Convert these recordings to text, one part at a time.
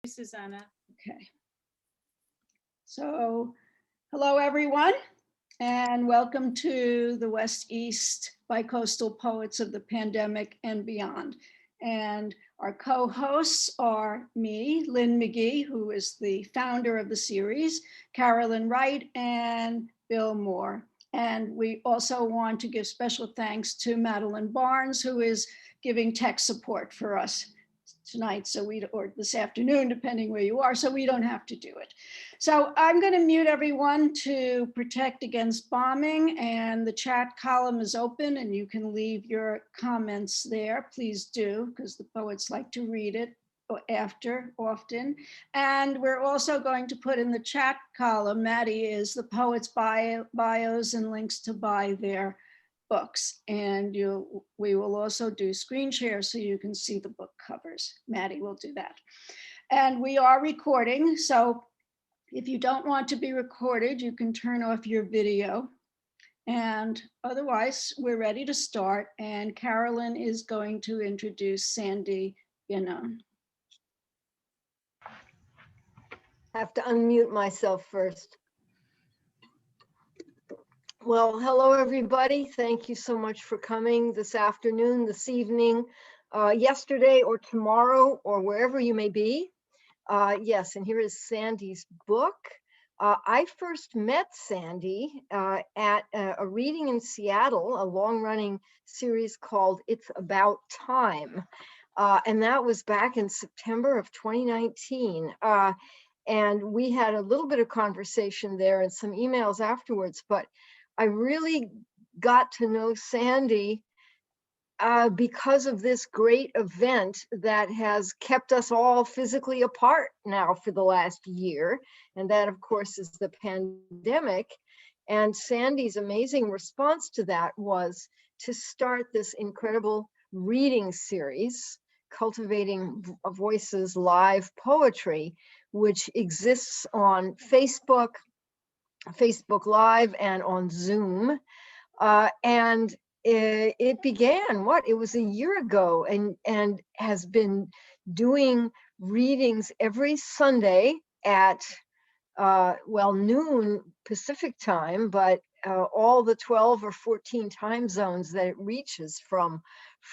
Susana. Okay. So, hello everyone, and welcome to the West East Bicoastal Poets of the Pandemic and Beyond. And our co-hosts are me, Lynn McGee, who is the founder of the series, Carolyne Wright, and Bill Mohr. And we also want to give special thanks to Madeleine Barnes, who is giving tech support for us tonight, or this afternoon, depending where you are, so we don't have to do it. So I'm going to mute everyone to protect against bombing, and the chat column is open and you can leave your comments there. Please do, because the poets like to read it after often. And we're also going to put in the chat column, Maddie, is the poets' bios and links to buy their books. And we will also do screen share so you can see the book covers. Maddie will do that. And we are recording, so if you don't want to be recorded, you can turn off your video. And otherwise, we're ready to start. And Carolyne is going to introduce Sandra Yannone. I have to unmute myself first. Well, hello, everybody. Thank you so much for coming this afternoon, this evening, yesterday or tomorrow, or wherever you may be. Yes, and here is Sandy's book. I first met Sandy at a reading in Seattle, a long-running series called It's About Time. And that was back in September of 2019. And we had a little bit of conversation there and some emails afterwards, but I really got to know Sandy because of this great event that has kept us all physically apart now for the last year. And that, of course, is the pandemic. And Sandy's amazing response to that was to start this incredible reading series, Cultivating Voices Live Poetry, which exists on Facebook Live and on Zoom. And it began, it was a year ago, and has been doing readings every Sunday at, noon Pacific time, but all the 12 or 14 time zones that it reaches from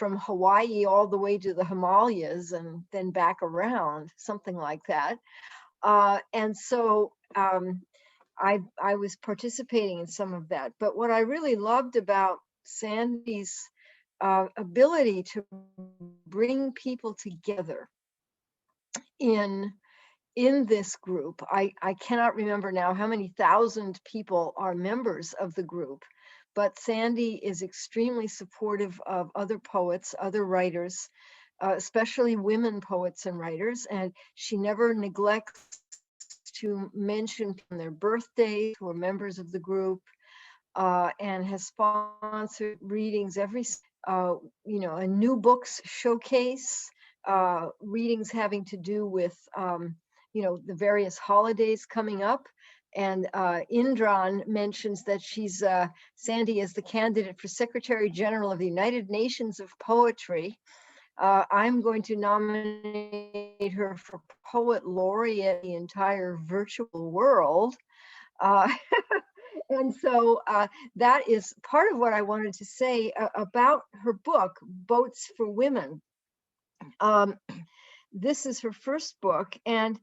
Hawaii all the way to the Himalayas and then back around, something like that. And so I was participating in some of that. But what I really loved about Sandy's ability to bring people together in this group, I cannot remember now how many thousand people are members of the group, but Sandy is extremely supportive of other poets, other writers, especially women poets and writers, and she never neglects to mention their birthdays who are members of the group, and has sponsored readings every, a new books showcase, readings having to do with, the various holidays coming up. And Indran mentions that Sandy is the candidate for Secretary General of the United Nations of Poetry. I'm going to nominate her for Poet Laureate the entire virtual world. And so that is part of what I wanted to say about her book, Boats for Women. This is her first book. And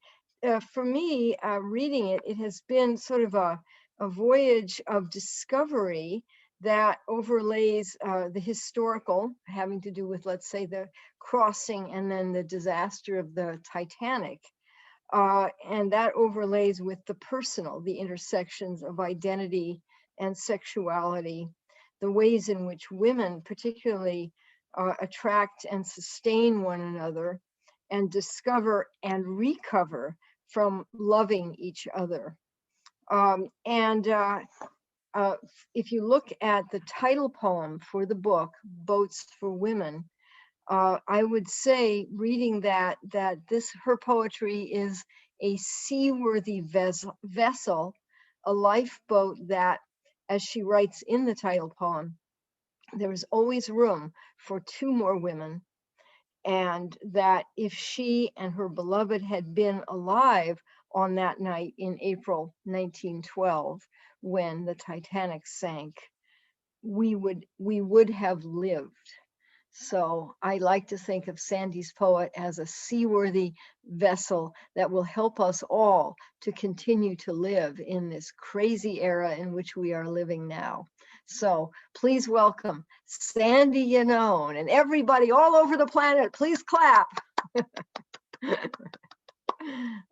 for me, reading it, it has been sort of a voyage of discovery that overlays the historical, having to do with, let's say, the crossing and then the disaster of the Titanic. And that overlays with the personal, the intersections of identity and sexuality, the ways in which women particularly attract and sustain one another and discover and recover from loving each other. If you look at the title poem for the book, Boats for Women, I would say, reading that her poetry is a seaworthy vessel, a lifeboat that, as she writes in the title poem, there is always room for two more women, and that if she and her beloved had been alive on that night in April 1912, when the Titanic sank, we would have lived. So I like to think of Sandy's poet as a seaworthy vessel that will help us all to continue to live in this crazy era in which we are living now. So please welcome Sandy Yannone, and everybody all over the planet, please clap.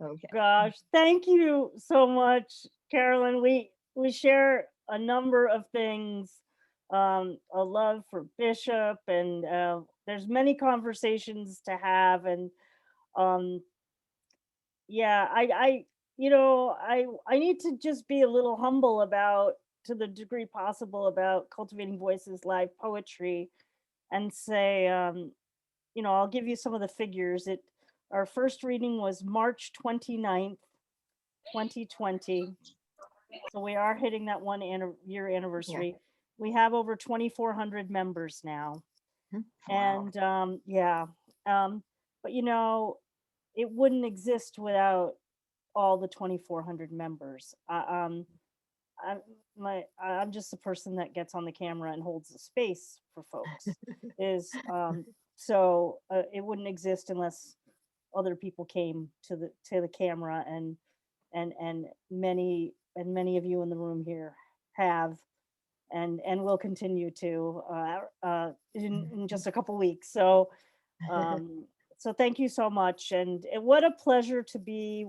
Okay. Gosh, thank you so much, Carolyne. We share a number of things, a love for Bishop, and there's many conversations to have. And um, yeah, I need to just be a little humble about, to the degree possible, about Cultivating Voices live poetry, and say, I'll give you some of the figures. Our first reading was March 29th, 2020. So we are hitting that year anniversary. We have over 2,400 members now. Wow. And but it wouldn't exist without all the 2,400 members. I'm just the person that gets on the camera and holds the space for folks. So it wouldn't exist unless other people came to the camera, and many of you in the room here have, and will continue to in just a couple weeks. So so thank you so much, and what a pleasure to be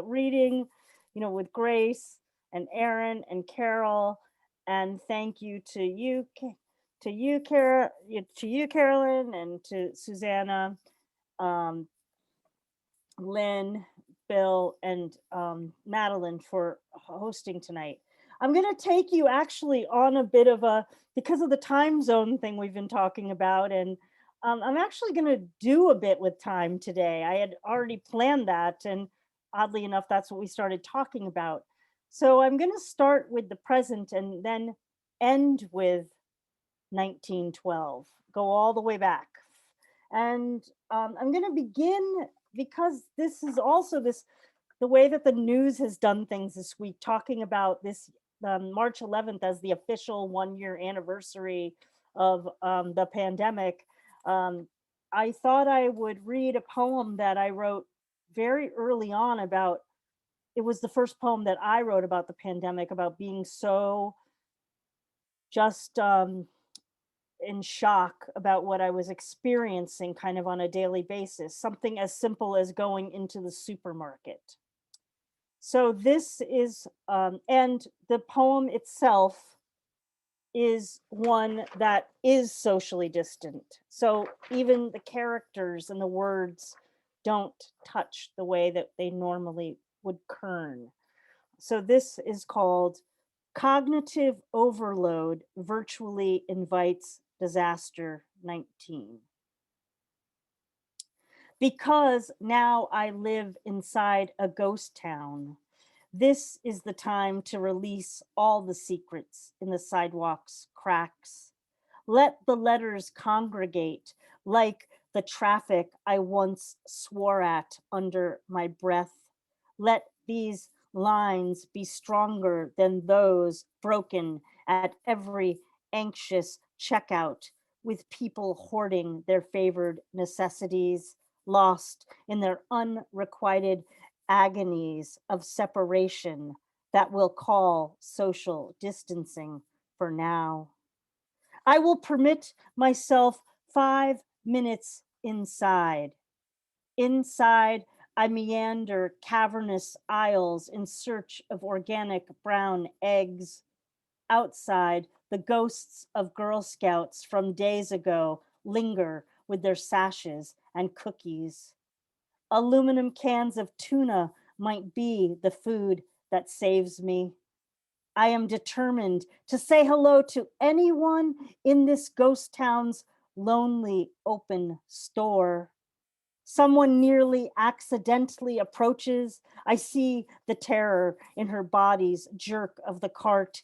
reading, with Grace and Aaron and Carol, and thank you to you, Carolyne, and to Susana, Lynn, Bill, and Madeleine for hosting tonight. I'm going to take you actually on a bit of because of the time zone thing we've been talking about, and I'm actually going to do a bit with time today. I had already planned that, and oddly enough, that's what we started talking about. So I'm going to start with the present and then end with 1912, go all the way back. And I'm going to begin, because this is also the way that the news has done things this week, talking about this March 11th as the official 1-year anniversary of the pandemic. I thought I would read a poem that I wrote very early on about. It was the first poem that I wrote about the pandemic, about being so just in shock about what I was experiencing kind of on a daily basis, something as simple as going into the supermarket. So this is, and the poem itself is one that is socially distant. So even the characters and the words don't touch the way that they normally would kern. So this is called Cognitive Overload Virtually Invites Disaster 19. Because now I live inside a ghost town, this is the time to release all the secrets in the sidewalk's cracks. Let the letters congregate like the traffic I once swore at under my breath. Let these lines be stronger than those broken at every anxious checkout, with people hoarding their favored necessities, lost in their unrequited agonies of separation that we'll call social distancing for now. I will permit myself 5 minutes inside. Inside, I meander cavernous aisles in search of organic brown eggs. Outside, the ghosts of Girl Scouts from days ago linger with their sashes and cookies. Aluminum cans of tuna might be the food that saves me. I am determined to say hello to anyone in this ghost town's lonely open store. Someone nearly accidentally approaches. I see the terror in her body's jerk of the cart.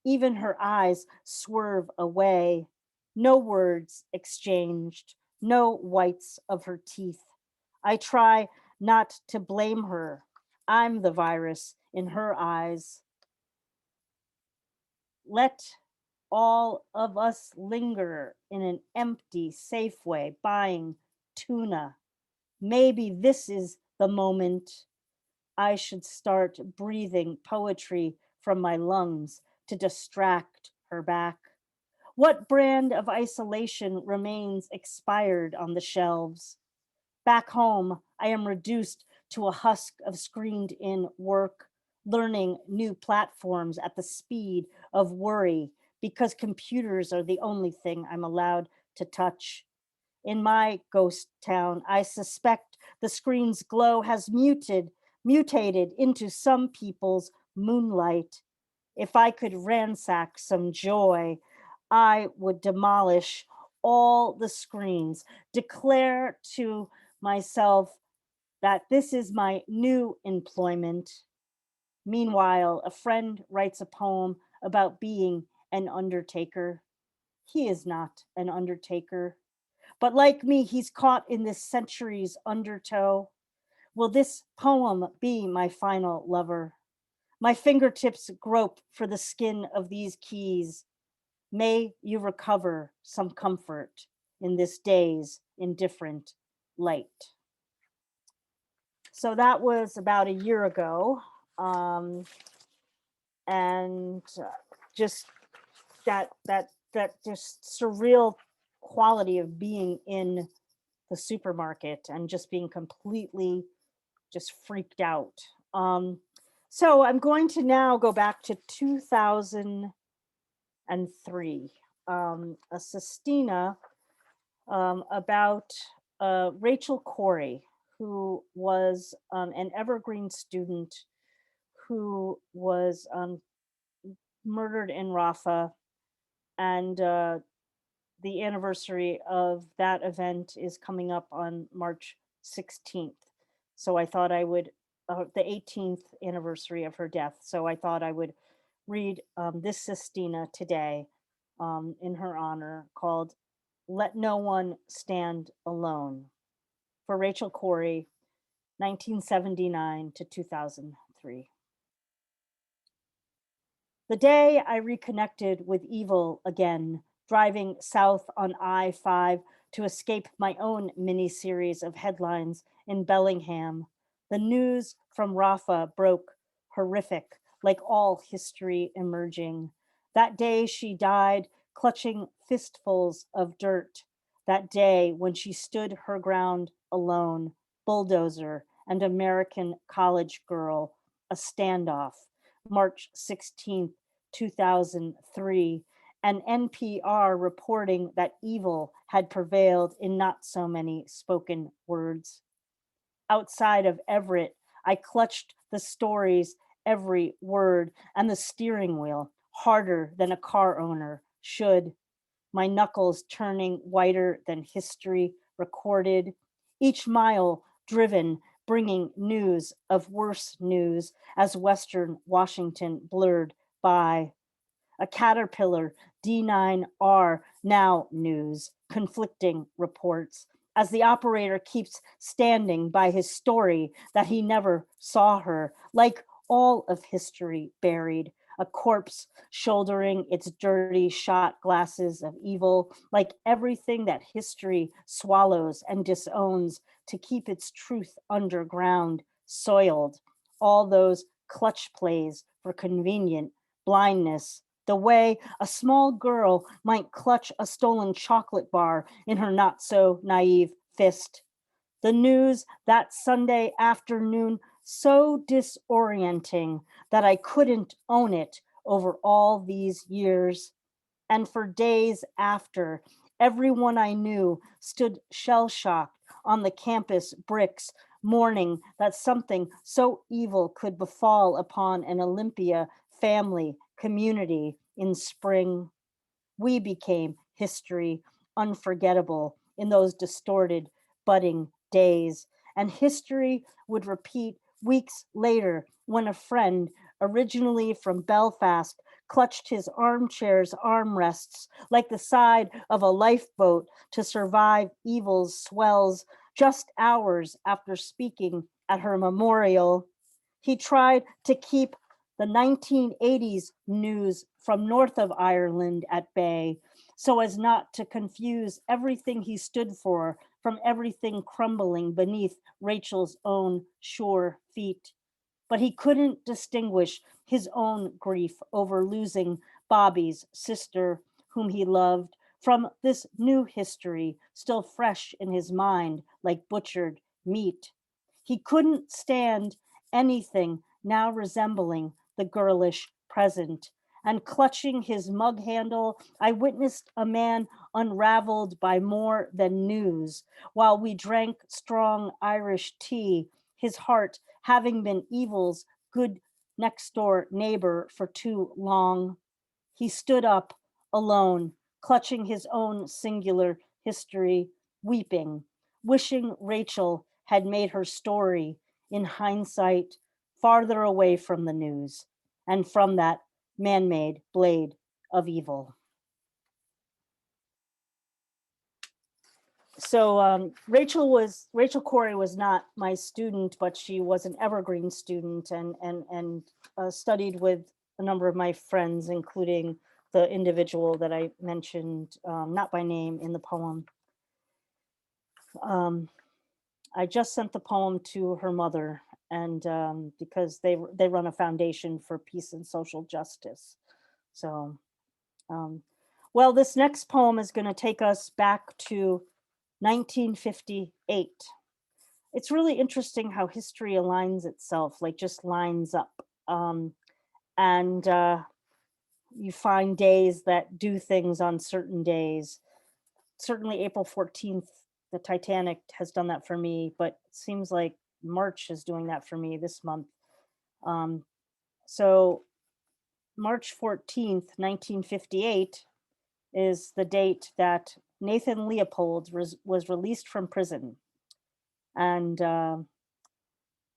Even her eyes swerve away. No words exchanged, no whites of her teeth. I try not to blame her. I'm the virus in her eyes. Let all of us linger in an empty Safeway buying tuna. Maybe this is the moment I should start breathing poetry from my lungs to distract her back. What brand of isolation remains expired on the shelves? Back home, I am reduced to a husk of screened in work, learning new platforms at the speed of worry because computers are the only thing I'm allowed to touch. In my ghost town, I suspect the screen's glow has mutated into some people's moonlight. If I could ransack some joy, I would demolish all the screens, declare to myself that this is my new employment. Meanwhile, a friend writes a poem about being an undertaker. He is not an undertaker, but like me, he's caught in this century's undertow. Will this poem be my final lover? My fingertips grope for the skin of these keys. May you recover some comfort in this day's indifferent light. So that was about a year ago. Um, and just that just surreal quality of being in the supermarket and just being completely just freaked out. So I'm going to now go back to 2003, a sestina about Rachel Corey, who was an Evergreen student who was murdered in Rafah, and the anniversary of that event is coming up on March 16th. So I thought I would, the 18th anniversary of her death. So I thought I would read this sestina today in her honor, called Let No One Stand Alone, for Rachel Corey, 1979 to 2003. The day I reconnected with evil again, driving south on I-5 to escape my own mini-series of headlines in Bellingham, the news from Rafah broke, horrific, like all history emerging. That day she died, clutching fistfuls of dirt. That day when she stood her ground alone, bulldozer and American college girl, a standoff. March 16th, 2003, and NPR reporting that evil had prevailed in not so many spoken words. Outside of Everett, I clutched the story's every word and the steering wheel harder than a car owner should, my knuckles turning whiter than history recorded, each mile driven bringing news of worse news as Western Washington blurred by. A Caterpillar D9R now news, conflicting reports, as the operator keeps standing by his story that he never saw her, like all of history buried, a corpse shouldering its dirty shot glasses of evil, like everything that history swallows and disowns to keep its truth underground, soiled. All those clutch plays for convenient blindness, the way a small girl might clutch a stolen chocolate bar in her not so naive fist. The news that Sunday afternoon so disorienting that I couldn't own it over all these years. And for days after, everyone I knew stood shell-shocked on the campus bricks, mourning that something so evil could befall upon an Olympia family community in spring. We became history, unforgettable in those distorted, budding days. And history would repeat weeks later when a friend, originally from Belfast, clutched his armchair's armrests like the side of a lifeboat to survive evil's swells just hours after speaking at her memorial. He tried to keep the 1980s news from north of Ireland at bay so as not to confuse everything he stood for from everything crumbling beneath Rachel's own sure feet. But he couldn't distinguish his own grief over losing Bobby's sister, whom he loved, from this new history still fresh in his mind like butchered meat. He couldn't stand anything now resembling the girlish present. And clutching his mug handle, I witnessed a man unraveled by more than news while we drank strong Irish tea, his heart having been evil's good next door neighbor for too long. He stood up alone, clutching his own singular history, weeping, wishing Rachel had made her story in hindsight farther away from the news and from that man-made blade of evil. So Rachel Corey was not my student, but she was an evergreen student and studied with a number of my friends, including the individual that I mentioned, not by name, in the poem. I just sent the poem to her mother, and because they run a foundation for peace and social justice. So, well, this next poem is going to take us back to 1958. It's really interesting how history aligns itself, like just lines up. And you find days that do things on certain days. Certainly April 14th, the Titanic has done that for me, but it seems like March is doing that for me this month. So March 14th, 1958 is the date that Nathan Leopold was released from prison. And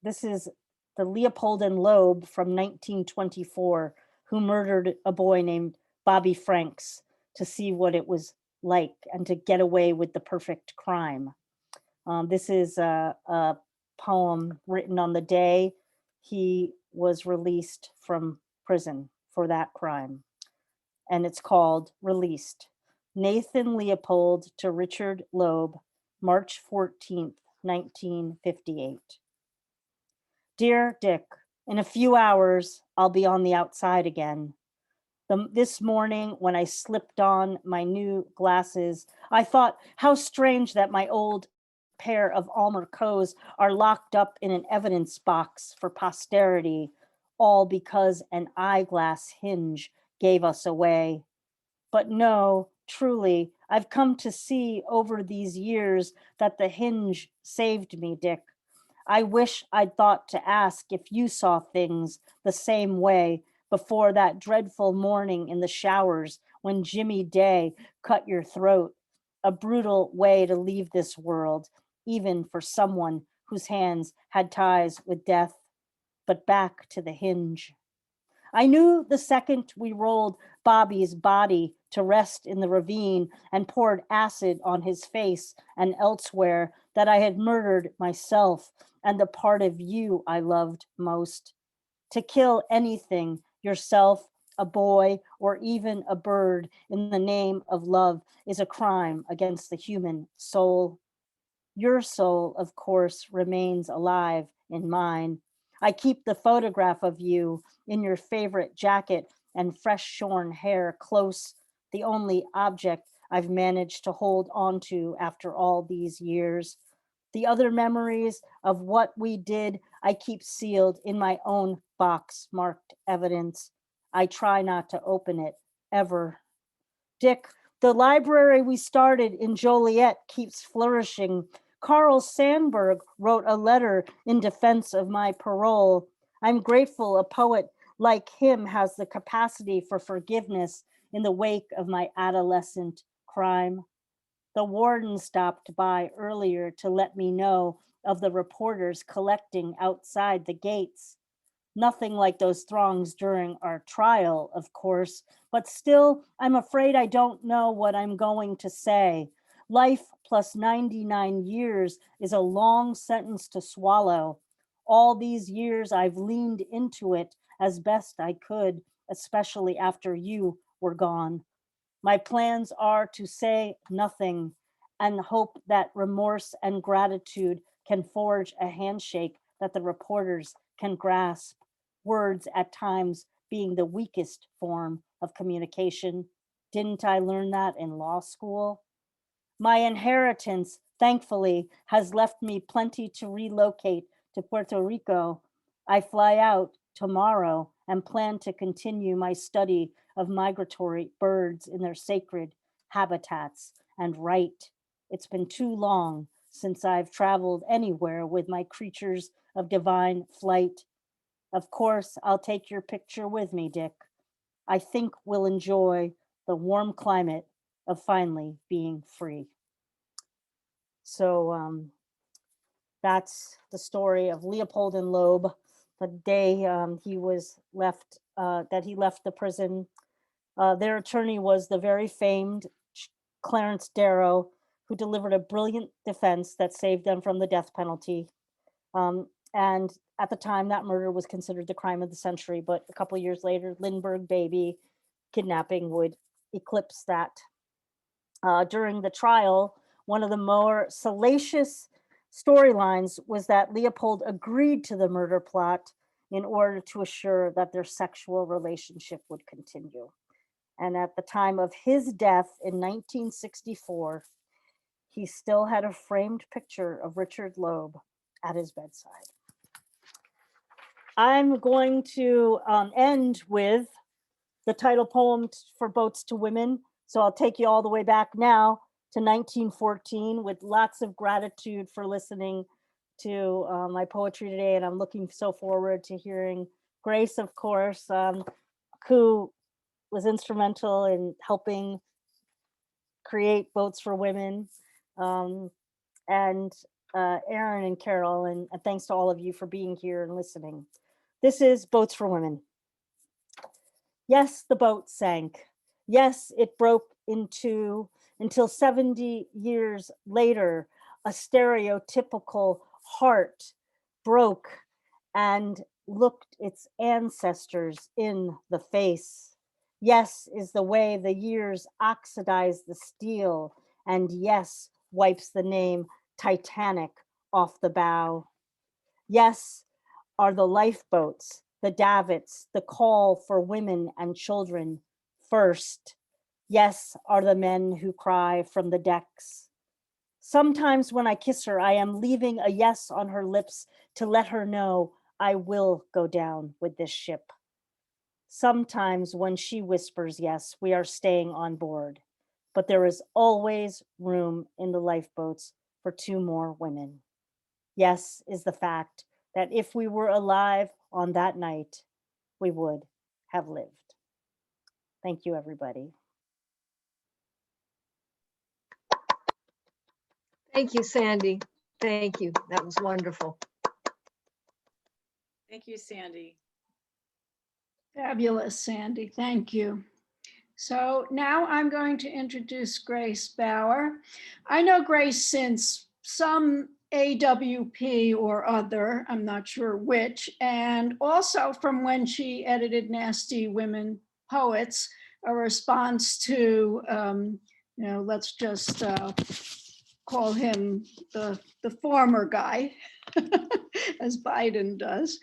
this is the Leopold and Loeb from 1924 who murdered a boy named Bobby Franks to see what it was like and to get away with the perfect crime. This is a poem written on the day he was released from prison for that crime. And it's called Released. Nathan Leopold to Richard Loeb, March 14th, 1958. Dear Dick, in a few hours, I'll be on the outside again. This morning, when I slipped on my new glasses, I thought how strange that my old pair of Almer Coes are locked up in an evidence box for posterity, all because an eyeglass hinge gave us away. But no, truly, I've come to see over these years that the hinge saved me, Dick. I wish I'd thought to ask if you saw things the same way before that dreadful morning in the showers when Jimmy Day cut your throat. A brutal way to leave this world, even for someone whose hands had ties with death. But back to the hinge. I knew the second we rolled Bobby's body to rest in the ravine and poured acid on his face and elsewhere that I had murdered myself and the part of you I loved most. To kill anything, yourself, a boy, or even a bird in the name of love is a crime against the human soul. Your soul, of course, remains alive in mine. I keep the photograph of you in your favorite jacket and fresh shorn hair close, the only object I've managed to hold onto after all these years. The other memories of what we did, I keep sealed in my own box marked evidence. I try not to open it ever. Dick, the library we started in Joliet keeps flourishing. Carl Sandburg wrote a letter in defense of my parole. I'm grateful a poet like him has the capacity for forgiveness in the wake of my adolescent crime. The warden stopped by earlier to let me know of the reporters collecting outside the gates. Nothing like those throngs during our trial, of course, but still, I'm afraid I don't know what I'm going to say. Life plus 99 years is a long sentence to swallow. All these years I've leaned into it as best I could, especially after you were gone. My plans are to say nothing and hope that remorse and gratitude can forge a handshake that the reporters can grasp, words at times being the weakest form of communication. Didn't I learn that in law school? My inheritance, thankfully, has left me plenty to relocate to Puerto Rico. I fly out tomorrow and plan to continue my study of migratory birds in their sacred habitats and write. It's been too long since I've traveled anywhere with my creatures of divine flight. Of course, I'll take your picture with me, Dick. I think we'll enjoy the warm climate of finally being free. So that's the story of Leopold and Loeb, the day he was left, that he left the prison. Their attorney was the very famed Clarence Darrow, who delivered a brilliant defense that saved them from the death penalty. And at the time, that murder was considered the crime of the century. But a couple of years later, Lindbergh baby kidnapping would eclipse that. During the trial, one of the more salacious storylines was that Leopold agreed to the murder plot in order to assure that their sexual relationship would continue. And at the time of his death in 1964, he still had a framed picture of Richard Loeb at his bedside. I'm going to end with the title poem for Boats to Women. So I'll take you all the way back now to 1914 with lots of gratitude for listening to my poetry today. And I'm looking so forward to hearing Grace, of course, who was instrumental in helping create Boats for Women, and Aaron and Carol, and thanks to all of you for being here and listening. This is Boats for Women. Yes, the boat sank. Yes, it broke in two until 70 years later, a stereotypical heart broke and looked its ancestors in the face. Yes is the way the years oxidize the steel, and yes wipes the name Titanic off the bow. Yes are the lifeboats, the davits, the call for women and children first. Yes are the men who cry from the decks. Sometimes when I kiss her, I am leaving a yes on her lips to let her know I will go down with this ship. Sometimes when she whispers yes, we are staying on board, but there is always room in the lifeboats for two more women. Yes is the fact that if we were alive on that night, we would have lived. Thank you, everybody. Thank you, Sandy. Thank you. That was wonderful. Thank you, Sandy. Fabulous, Sandy. Thank you. So now I'm going to introduce Grace Bauer. I know Grace since some AWP or other, I'm not sure which, and also from when she edited Nasty Women Poets, a response to, let's just call him the former guy, as Biden does.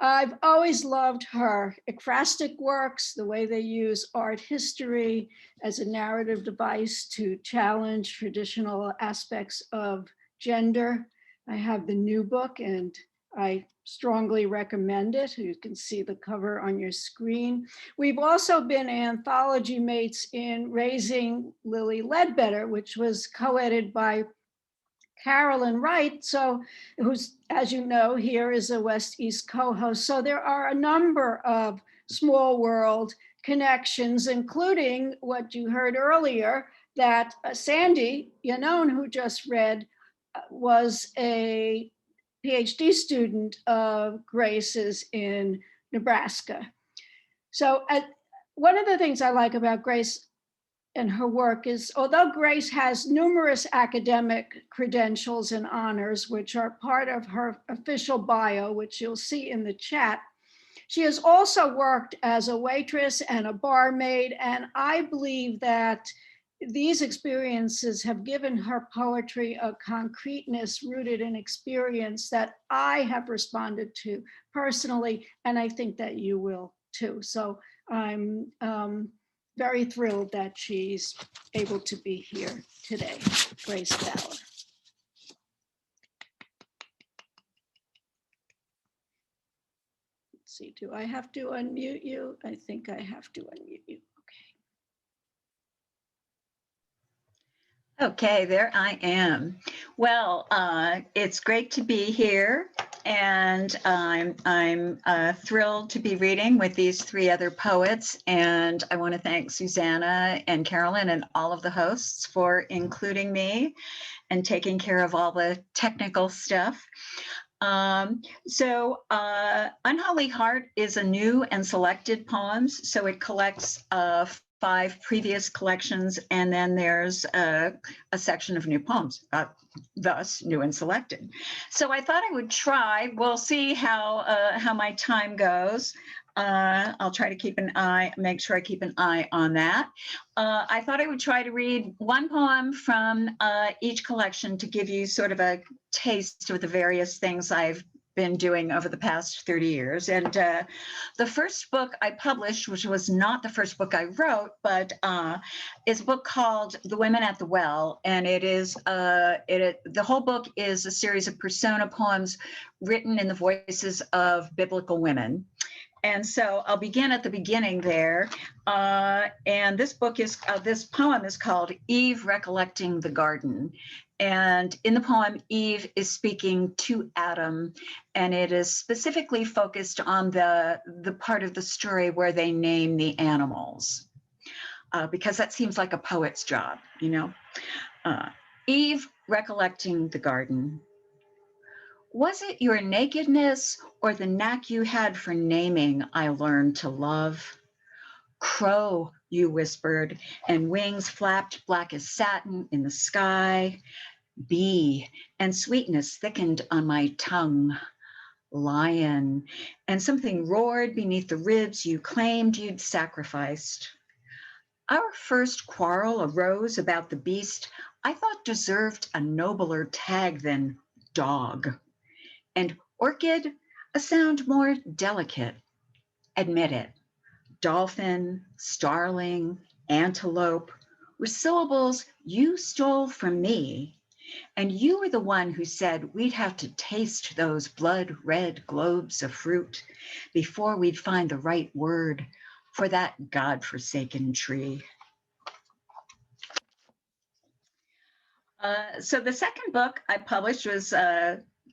I've always loved her ekphrastic works, the way they use art history as a narrative device to challenge traditional aspects of gender. I have the new book and I strongly recommend it. You can see the cover on your screen. We've also been anthology mates in Raising Lily Ledbetter, which was co-edited by Carolyne Wright, so who's, as you know, here is a West East co-host. So there are a number of small world connections, including what you heard earlier, that Sandy Yannone, who just read, was a PhD student of Grace's in Nebraska. So one of the things I like about Grace and her work is, although Grace has numerous academic credentials and honors, which are part of her official bio, which you'll see in the chat, she has also worked as a waitress and a barmaid. And I believe that these experiences have given her poetry a concreteness rooted in experience that I have responded to personally, and I think that you will too. So I'm very thrilled that she's able to be here today, Grace Bauer. Let's see, do I have to unmute you? I think I have to unmute you. Okay, there I am. Well, it's great to be here, and I'm thrilled to be reading with these three other poets. And I want to thank Susana and Carolyne and all of the hosts for including me and taking care of all the technical stuff. Unholy Heart is a new and selected poems, so it collects 5 previous collections, and then there's a section of new poems, thus new and selected. So I thought I would try. We'll see how my time goes. I'll try to keep an eye, make sure I keep an eye on that. I thought I would try to read one poem from each collection to give you sort of a taste of the various things I've been doing over the past 30 years. And the first book I published, which was not the first book I wrote, but is a book called The Women at the Well. And it is, the whole book is a series of persona poems written in the voices of biblical women. And so I'll begin at the beginning there. And this poem is called Eve Recollecting the Garden. And in the poem, Eve is speaking to Adam, and it is specifically focused on the part of the story where they name the animals, because that seems like a poet's job, you know. Eve recollecting the garden. Was it your nakedness or the knack you had for naming I learned to love? Crow, you whispered, and wings flapped black as satin in the sky. Bee, and sweetness thickened on my tongue. Lion, and something roared beneath the ribs you claimed you'd sacrificed. Our first quarrel arose about the beast I thought deserved a nobler tag than dog. And orchid, a sound more delicate. Admit it. Dolphin, starling, antelope were syllables you stole from me. And you were the one who said we'd have to taste those blood-red globes of fruit before we'd find the right word for that God-forsaken tree. So the second book I published was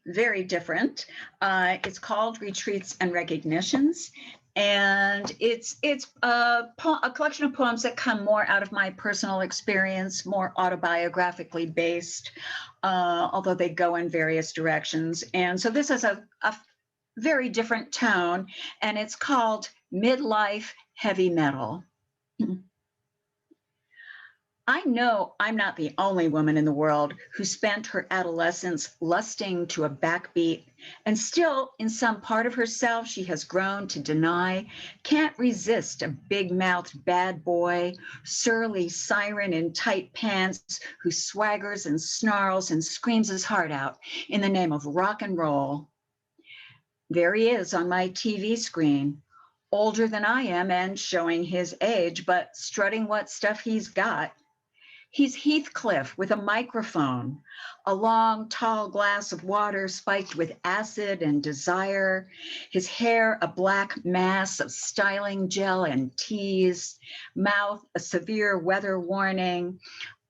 very different. It's called Retreats and Recognitions. And it's a collection of poems that come more out of my personal experience, more autobiographically based, although they go in various directions. And so this is a very different tone, and it's called Midlife Heavy Metal. I know I'm not the only woman in the world who spent her adolescence lusting to a backbeat, and still in some part of herself she has grown to deny, can't resist a big-mouthed bad boy, surly siren in tight pants who swaggers and snarls and screams his heart out in the name of rock and roll. There he is on my TV screen, older than I am and showing his age, but strutting what stuff he's got. He's Heathcliff with a microphone, a long, tall glass of water spiked with acid and desire, his hair a black mass of styling gel and tease, mouth a severe weather warning,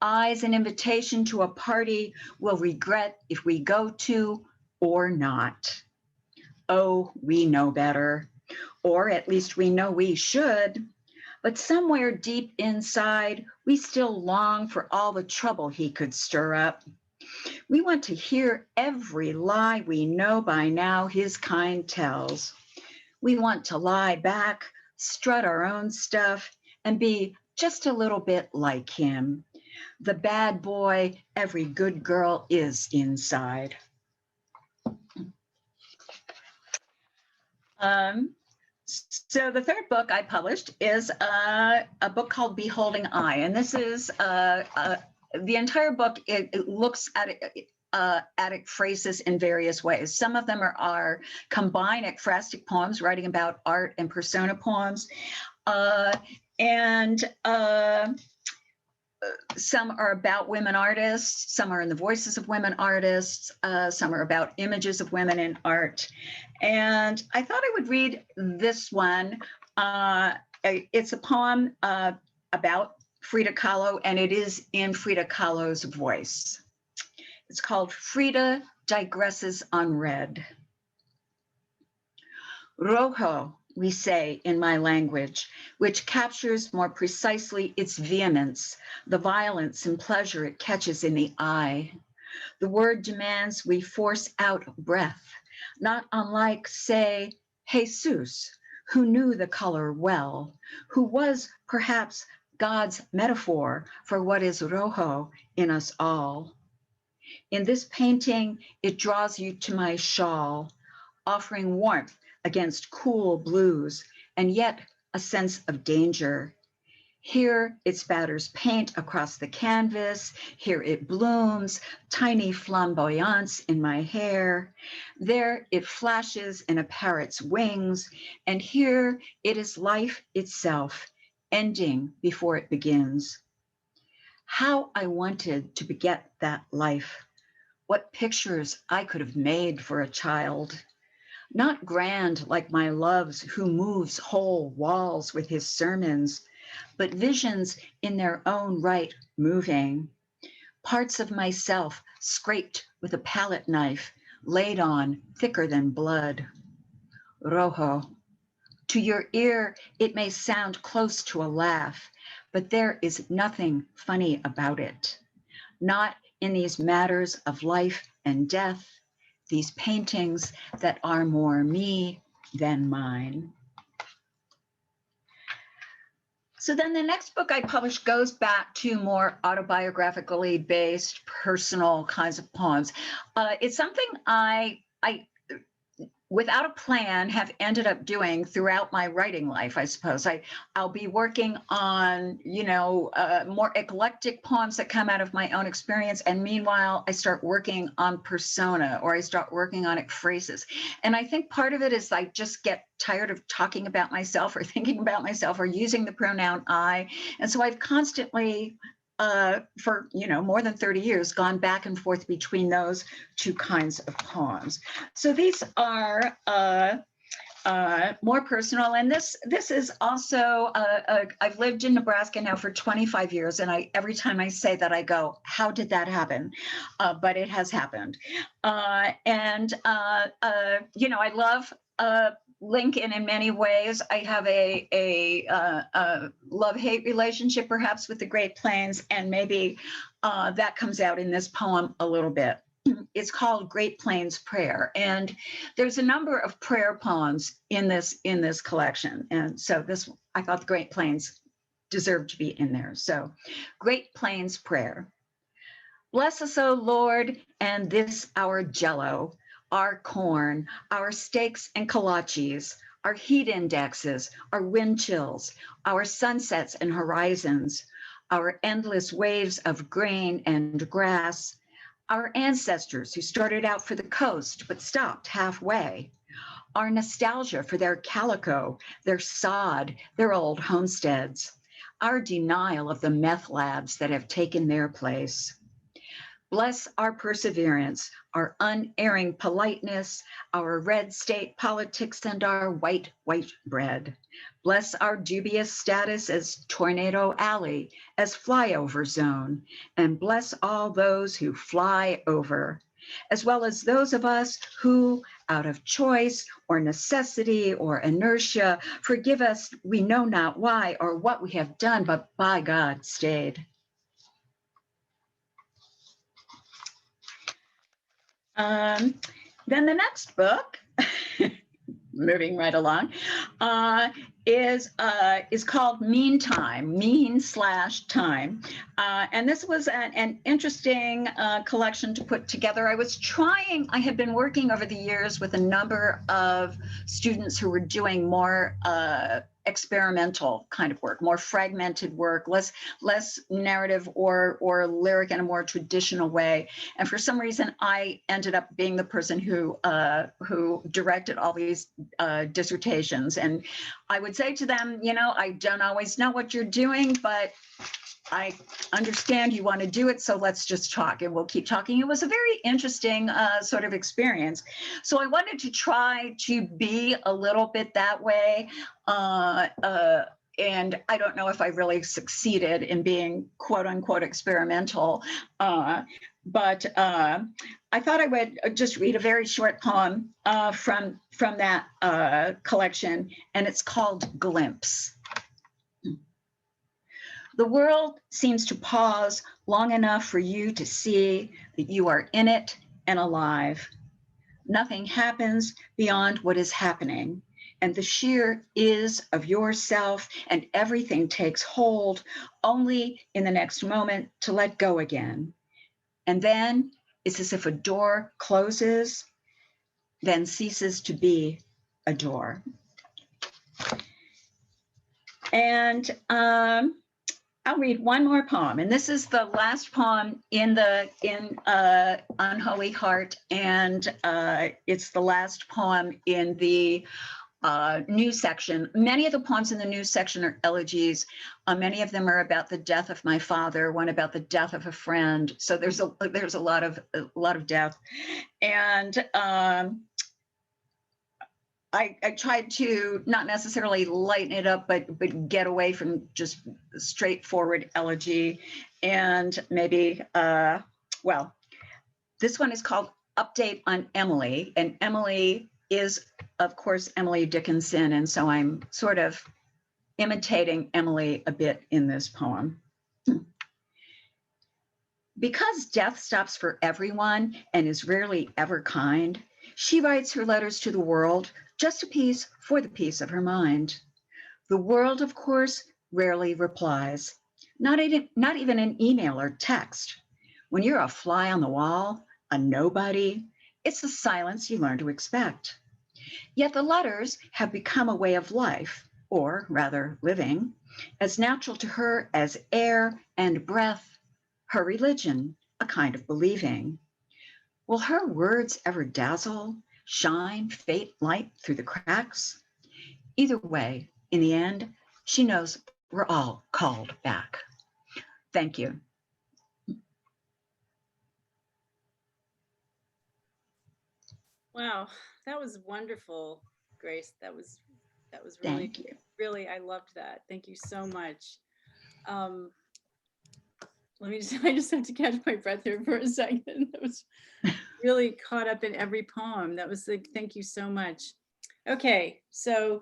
eyes an invitation to a party we'll regret if we go to or not. Oh, we know better, or at least we know we should. But somewhere deep inside, we still long for all the trouble he could stir up. We want to hear every lie we know by now his kind tells. We want to lie back, strut our own stuff, and be just a little bit like him. The bad boy every good girl is inside. So the third book I published is a book called Beholding Eye. And this is the entire book. It looks at ekphrasis in various ways. Some of them are combined ekphrastic poems, writing about art and persona poems. Some are about women artists, some are in the voices of women artists, some are about images of women in art. And I thought I would read this one. It's a poem about Frida Kahlo, and it is in Frida Kahlo's voice. It's called Frida Digresses Unread. Rojo, we say in my language, which captures more precisely its vehemence, the violence and pleasure it catches in the eye. The word demands we force out breath, not unlike, say, Jesus, who knew the color well, who was perhaps God's metaphor for what is rojo in us all. In this painting, it draws you to my shawl, offering warmth against cool blues, and yet a sense of danger. Here it spatters paint across the canvas. Here it blooms, tiny flamboyance in my hair. There it flashes in a parrot's wings. And here it is life itself, ending before it begins. How I wanted to beget that life. What pictures I could have made for a child. Not grand like my love's who moves whole walls with his sermons, but visions in their own right moving. Parts of myself scraped with a palette knife, laid on thicker than blood. Rojo. To your ear, it may sound close to a laugh, but there is nothing funny about it. Not in these matters of life and death, these paintings that are more me than mine. So then the next book I published goes back to more autobiographically based personal kinds of poems. It's something I without a plan have ended up doing throughout my writing life, I suppose. I'll be working on, more eclectic poems that come out of my own experience. And meanwhile, I start working on persona, or I start working on ekphrasis. And I think part of it is I just get tired of talking about myself or thinking about myself or using the pronoun I. And so I've constantly for more than 30 years, gone back and forth between those two kinds of poems. So these are more personal, and this is also I've lived in Nebraska now for 25 years, and every time I say that I go, how did that happen? But it has happened, I love Lincoln in many ways. I have a love-hate relationship perhaps with the Great Plains, and maybe that comes out in this poem a little bit. It's called Great Plains Prayer, and there's a number of prayer poems in this collection, and so I thought the Great Plains deserved to be in there. So Great Plains Prayer. Bless us, O Lord, and this our jello, our corn, our steaks and kolaches, our heat indexes, our wind chills, our sunsets and horizons, our endless waves of grain and grass, our ancestors who started out for the coast but stopped halfway, our nostalgia for their calico, their sod, their old homesteads, our denial of the meth labs that have taken their place. Bless our perseverance, our unerring politeness, our red state politics, and our white bread. Bless our dubious status as Tornado Alley, as flyover zone, and bless all those who fly over, as well as those of us who, out of choice or necessity or inertia, forgive us, we know not why or what we have done, but by God stayed. Then the next book, moving right along, is called Meantime, Mean/Time. And this was an interesting collection to put together. I had been working over the years with a number of students who were doing more experimental kind of work, more fragmented work, less narrative or lyric in a more traditional way. And for some reason, I ended up being the person who directed all these dissertations. And I would say to them, I don't always know what you're doing, but I understand you want to do it, so let's just talk, and we'll keep talking. It was a very interesting sort of experience. So I wanted to try to be a little bit that way. And I don't know if I really succeeded in being quote unquote experimental, but I thought I would just read a very short poem from that collection, and it's called Glimpse. The world seems to pause long enough for you to see that you are in it and alive. Nothing happens beyond what is happening, and the sheer is of yourself and everything takes hold only in the next moment to let go again. And then it's as if a door closes, then ceases to be a door. And I'll read one more poem, and this is the last poem in Unholy Heart, and it's the last poem in the news section. Many of the poems in the news section are elegies. Many of them are about the death of my father. One about the death of a friend. So there's a lot of death, and I tried to not necessarily lighten it up, but get away from just straightforward elegy, and maybe, this one is called Update on Emily, and Emily is, of course, Emily Dickinson, and so I'm sort of imitating Emily a bit in this poem. Because death stops for everyone and is rarely ever kind, she writes her letters to the world just a piece for the peace of her mind. The world, of course, rarely replies, not even an email or text. When you're a fly on the wall, a nobody, it's the silence you learn to expect. Yet the letters have become a way of life, or rather living, as natural to her as air and breath, her religion, a kind of believing. Will her words ever dazzle, shine faint light through the cracks? Either way, in the end, she knows we're all called back. Thank you. Wow, that was wonderful, Grace. That was really, Thank you. really, I loved that. Thank you so much. I just have to catch my breath here for a second. That was really caught up in every poem. That was like, thank you so much. Okay, so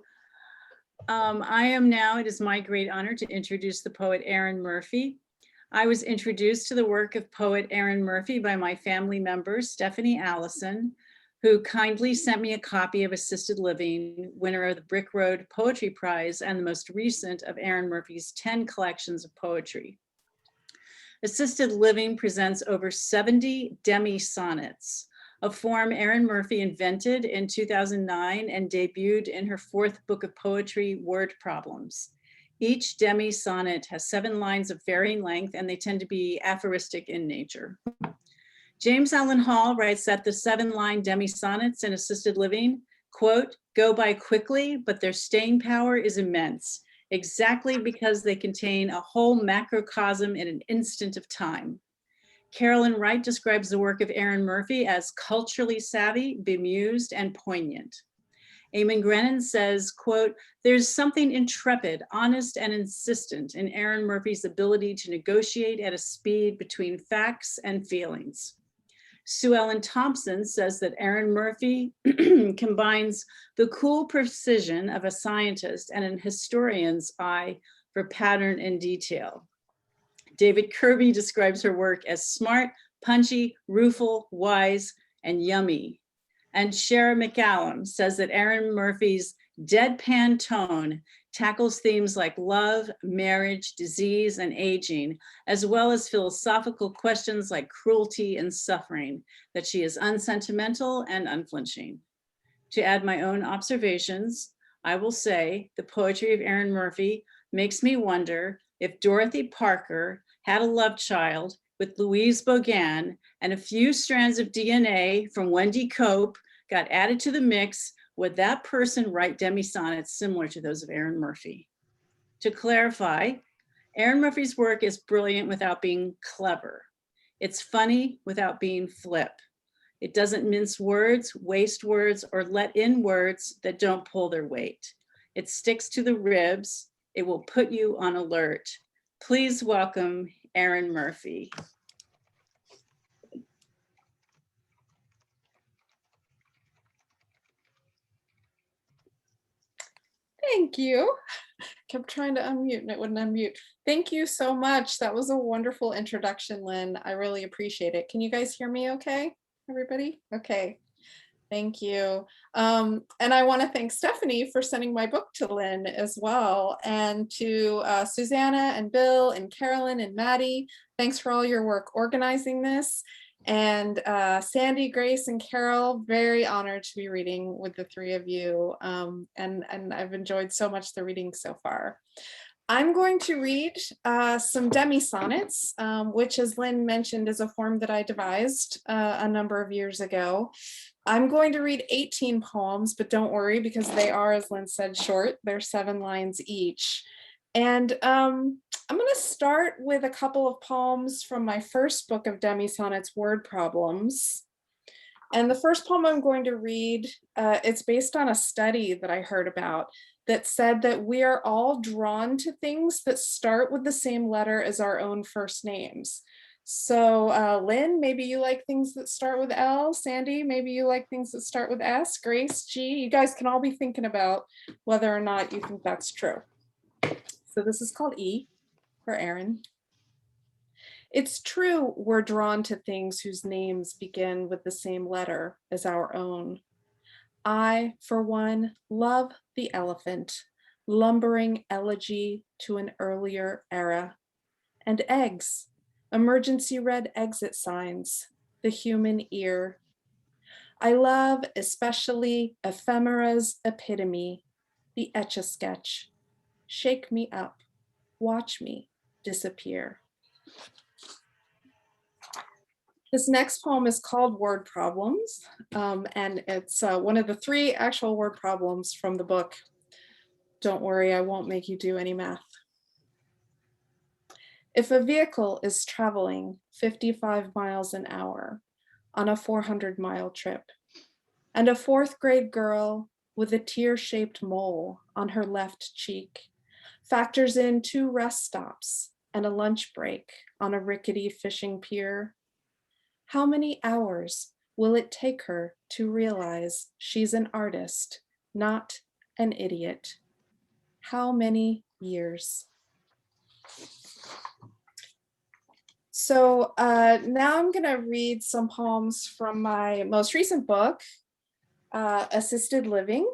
it is my great honor to introduce the poet Erin Murphy. I was introduced to the work of poet Erin Murphy by my family member, Stephanie Allison, who kindly sent me a copy of Assisted Living, winner of the Brick Road Poetry Prize and the most recent of Erin Murphy's 10 collections of poetry. Assisted Living presents over 70 demi-sonnets, a form Erin Murphy invented in 2009 and debuted in her 4th book of poetry, Word Problems. Each demi-sonnet has 7 lines of varying length, and they tend to be aphoristic in nature. James Allen Hall writes that the 7-line demi-sonnets in Assisted Living, quote, go by quickly, but their staying power is immense, exactly because they contain a whole macrocosm in an instant of time. Carolyne Wright describes the work of Erin Murphy as culturally savvy, bemused, and poignant. Eamon Grennan says, quote, there's something intrepid, honest, and insistent in Erin Murphy's ability to negotiate at a speed between facts and feelings. Sue Ellen Thompson says that Erin Murphy combines the cool precision of a scientist and an historian's eye for pattern and detail. David Kirby describes her work as smart, punchy, rueful, wise, and yummy. And Shara McCallum says that Erin Murphy's deadpan tone tackles themes like love, marriage, disease, and aging, as well as philosophical questions like cruelty and suffering, that she is unsentimental and unflinching. To add my own observations, I will say the poetry of Erin Murphy makes me wonder if Dorothy Parker had a love child with Louise Bogan and a few strands of DNA from Wendy Cope got added to the mix, would that person write demi-sonnets similar to those of Erin Murphy? To clarify, Erin Murphy's work is brilliant without being clever. It's funny without being flip. It doesn't mince words, waste words, or let in words that don't pull their weight. It sticks to the ribs. It will put you on alert. Please welcome Erin Murphy. Thank you. Kept trying to unmute and it wouldn't unmute. Thank you so much. That was a wonderful introduction, Lynn. I really appreciate it. Can you guys hear me okay, everybody? Okay, thank you. And I want to thank Stephanie for sending my book to Lynn as well. And to Susana and Bill and Carolyne and Maddie, thanks for all your work organizing this. And Sandy, Grace, and Carol, very honored to be reading with the three of you. And I've enjoyed so much the reading so far. I'm going to read some demi-sonnets, which, as Lynn mentioned, is a form that I devised a number of years ago. I'm going to read 18 poems, but don't worry, because they are, as Lynn said, short. They're 7 lines each. And I'm going to start with a couple of poems from my first book of demi-sonnets, Word Problems. And the first poem I'm going to read, it's based on a study that I heard about that said that we are all drawn to things that start with the same letter as our own first names. So Lynn, maybe you like things that start with L. Sandy, maybe you like things that start with S. Grace, G. You guys can all be thinking about whether or not you think that's true. So this is called E for Erin. It's true we're drawn to things whose names begin with the same letter as our own. I, for one, love the elephant, lumbering elegy to an earlier era, and eggs, emergency red exit signs, the human ear. I love especially ephemera's epitome, the Etch-a-Sketch. Shake me up, watch me disappear. This next poem is called Word Problems, and it's one of the 3 actual word problems from the book. Don't worry, I won't make you do any math. If a vehicle is traveling 55 miles an hour on a 400-mile trip, and a 4th grade girl with a tear-shaped mole on her left cheek factors in 2 rest stops and a lunch break on a rickety fishing pier, how many hours will it take her to realize she's an artist, not an idiot? How many years? So now I'm gonna read some poems from my most recent book, Assisted Living.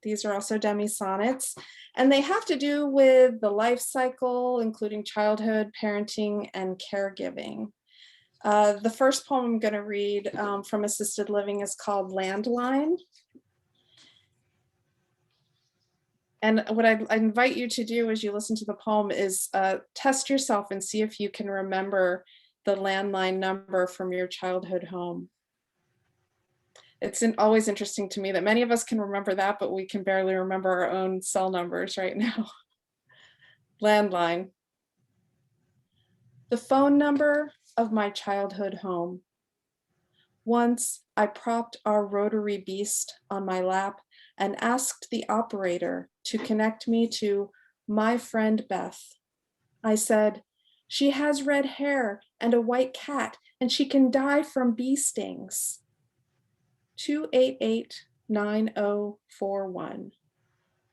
These are also demi-sonnets, and they have to do with the life cycle, including childhood, parenting, and caregiving. The first poem I'm going to read from Assisted Living is called Landline. And what I invite you to do as you listen to the poem is test yourself and see if you can remember the landline number from your childhood home. It's always interesting to me that many of us can remember that, but we can barely remember our own cell numbers right now. Landline. The phone number of my childhood home. Once I propped our rotary beast on my lap and asked the operator to connect me to my friend Beth. I said, she has red hair and a white cat and she can die from bee stings. 288-9041.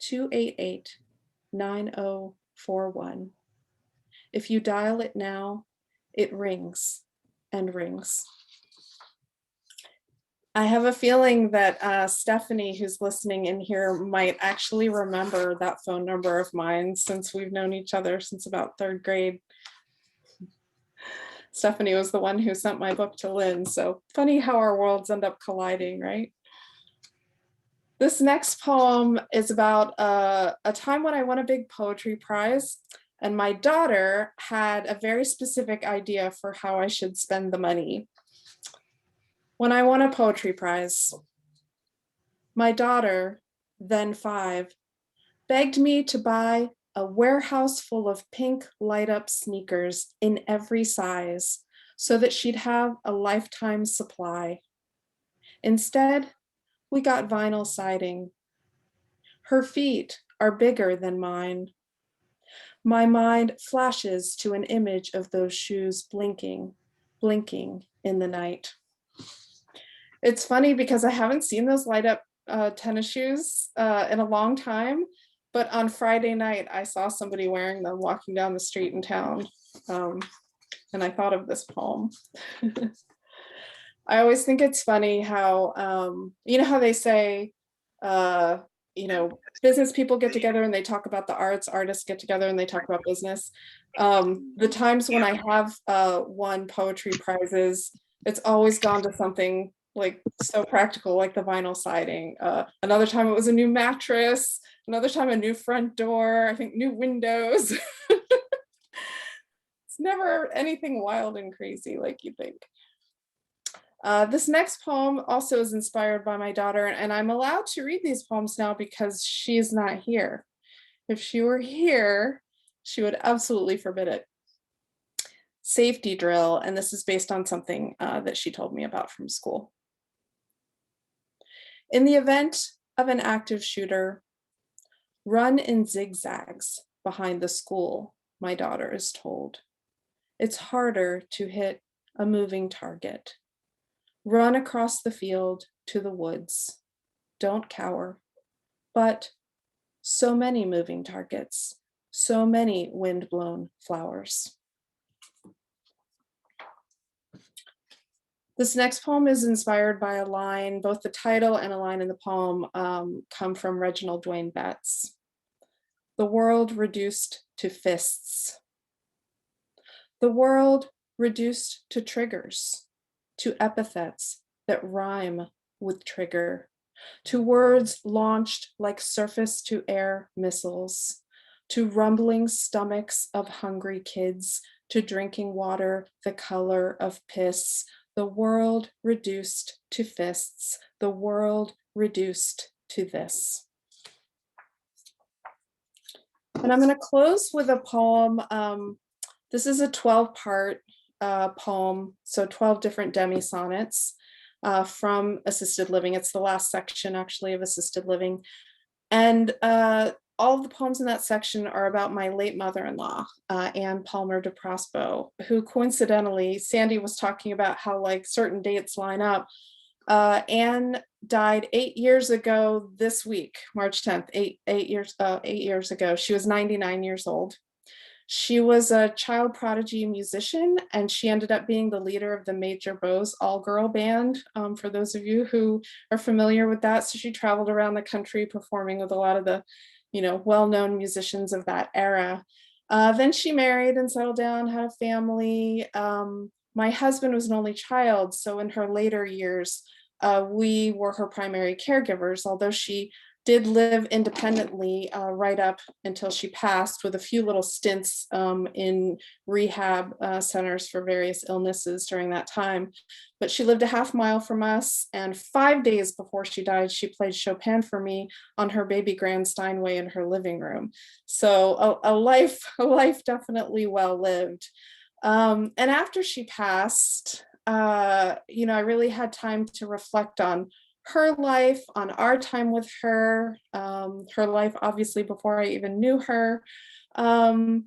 288-9041. If you dial it now, it rings and rings. I have a feeling that Stephanie, who's listening in here, might actually remember that phone number of mine since we've known each other since about 3rd grade. Stephanie was the one who sent my book to Lynn. So funny how our worlds end up colliding, right? This next poem is about a time when I won a big poetry prize, and my daughter had a very specific idea for how I should spend the money. When I won a poetry prize, my daughter, then 5, begged me to buy a warehouse full of pink light-up sneakers in every size so that she'd have a lifetime supply. Instead, we got vinyl siding. Her feet are bigger than mine. My mind flashes to an image of those shoes blinking, blinking in the night. It's funny because I haven't seen those light up tennis shoes in a long time, but on Friday night, I saw somebody wearing them walking down the street in town. And I thought of this poem. I always think it's funny how, you know how they say, you know, business people get together and they talk about the arts, artists get together and they talk about business. The times when I have won poetry prizes, it's always gone to something like so practical, like the vinyl siding. Another time it was a new mattress, another time a new front door, I think new windows. It's never anything wild and crazy like you think. This next poem also is inspired by my daughter, and I'm allowed to read these poems now because she's not here. If she were here, she would absolutely forbid it. Safety drill, and this is based on something that she told me about from school. In the event of an active shooter, run in zigzags behind the school, my daughter is told. It's harder to hit a moving target. Run across the field to the woods. Don't cower. But so many moving targets, so many wind-blown flowers. This next poem is inspired by a line, both the title and a line in the poem come from Reginald Dwayne Betts. The world reduced to fists. The world reduced to triggers, to epithets that rhyme with trigger, to words launched like surface-to-air missiles, to rumbling stomachs of hungry kids, to drinking water the color of piss. The world reduced to fists, the world reduced to this. And I'm going to close with a poem. This is a 12-part poem, so 12 different demi-sonnets from assisted living. It's the last section actually of assisted living. And all of the poems in that section are about my late mother-in-law, Anne Palmer de Prospo, who coincidentally, Sandy was talking about how like certain dates line up. Anne died 8 years ago this week, March 10th, eight years ago. She was 99 years old. She was a child prodigy musician, and she ended up being the leader of the Major Bowes all-girl band, for those of you who are familiar with that. So she traveled around the country performing with a lot of the, you know, well-known musicians of that era. Then she married and settled down, had a family. My husband was an only child, so in her later years, we were her primary caregivers, although she did live independently right up until she passed, with a few little stints in rehab centers for various illnesses during that time. But she lived a half mile from us, and 5 days before she died, she played Chopin for me on her baby grand Steinway in her living room. So a life definitely well lived. And after she passed, you know, I really had time to reflect on her life, on our time with her, her life obviously before I even knew her, and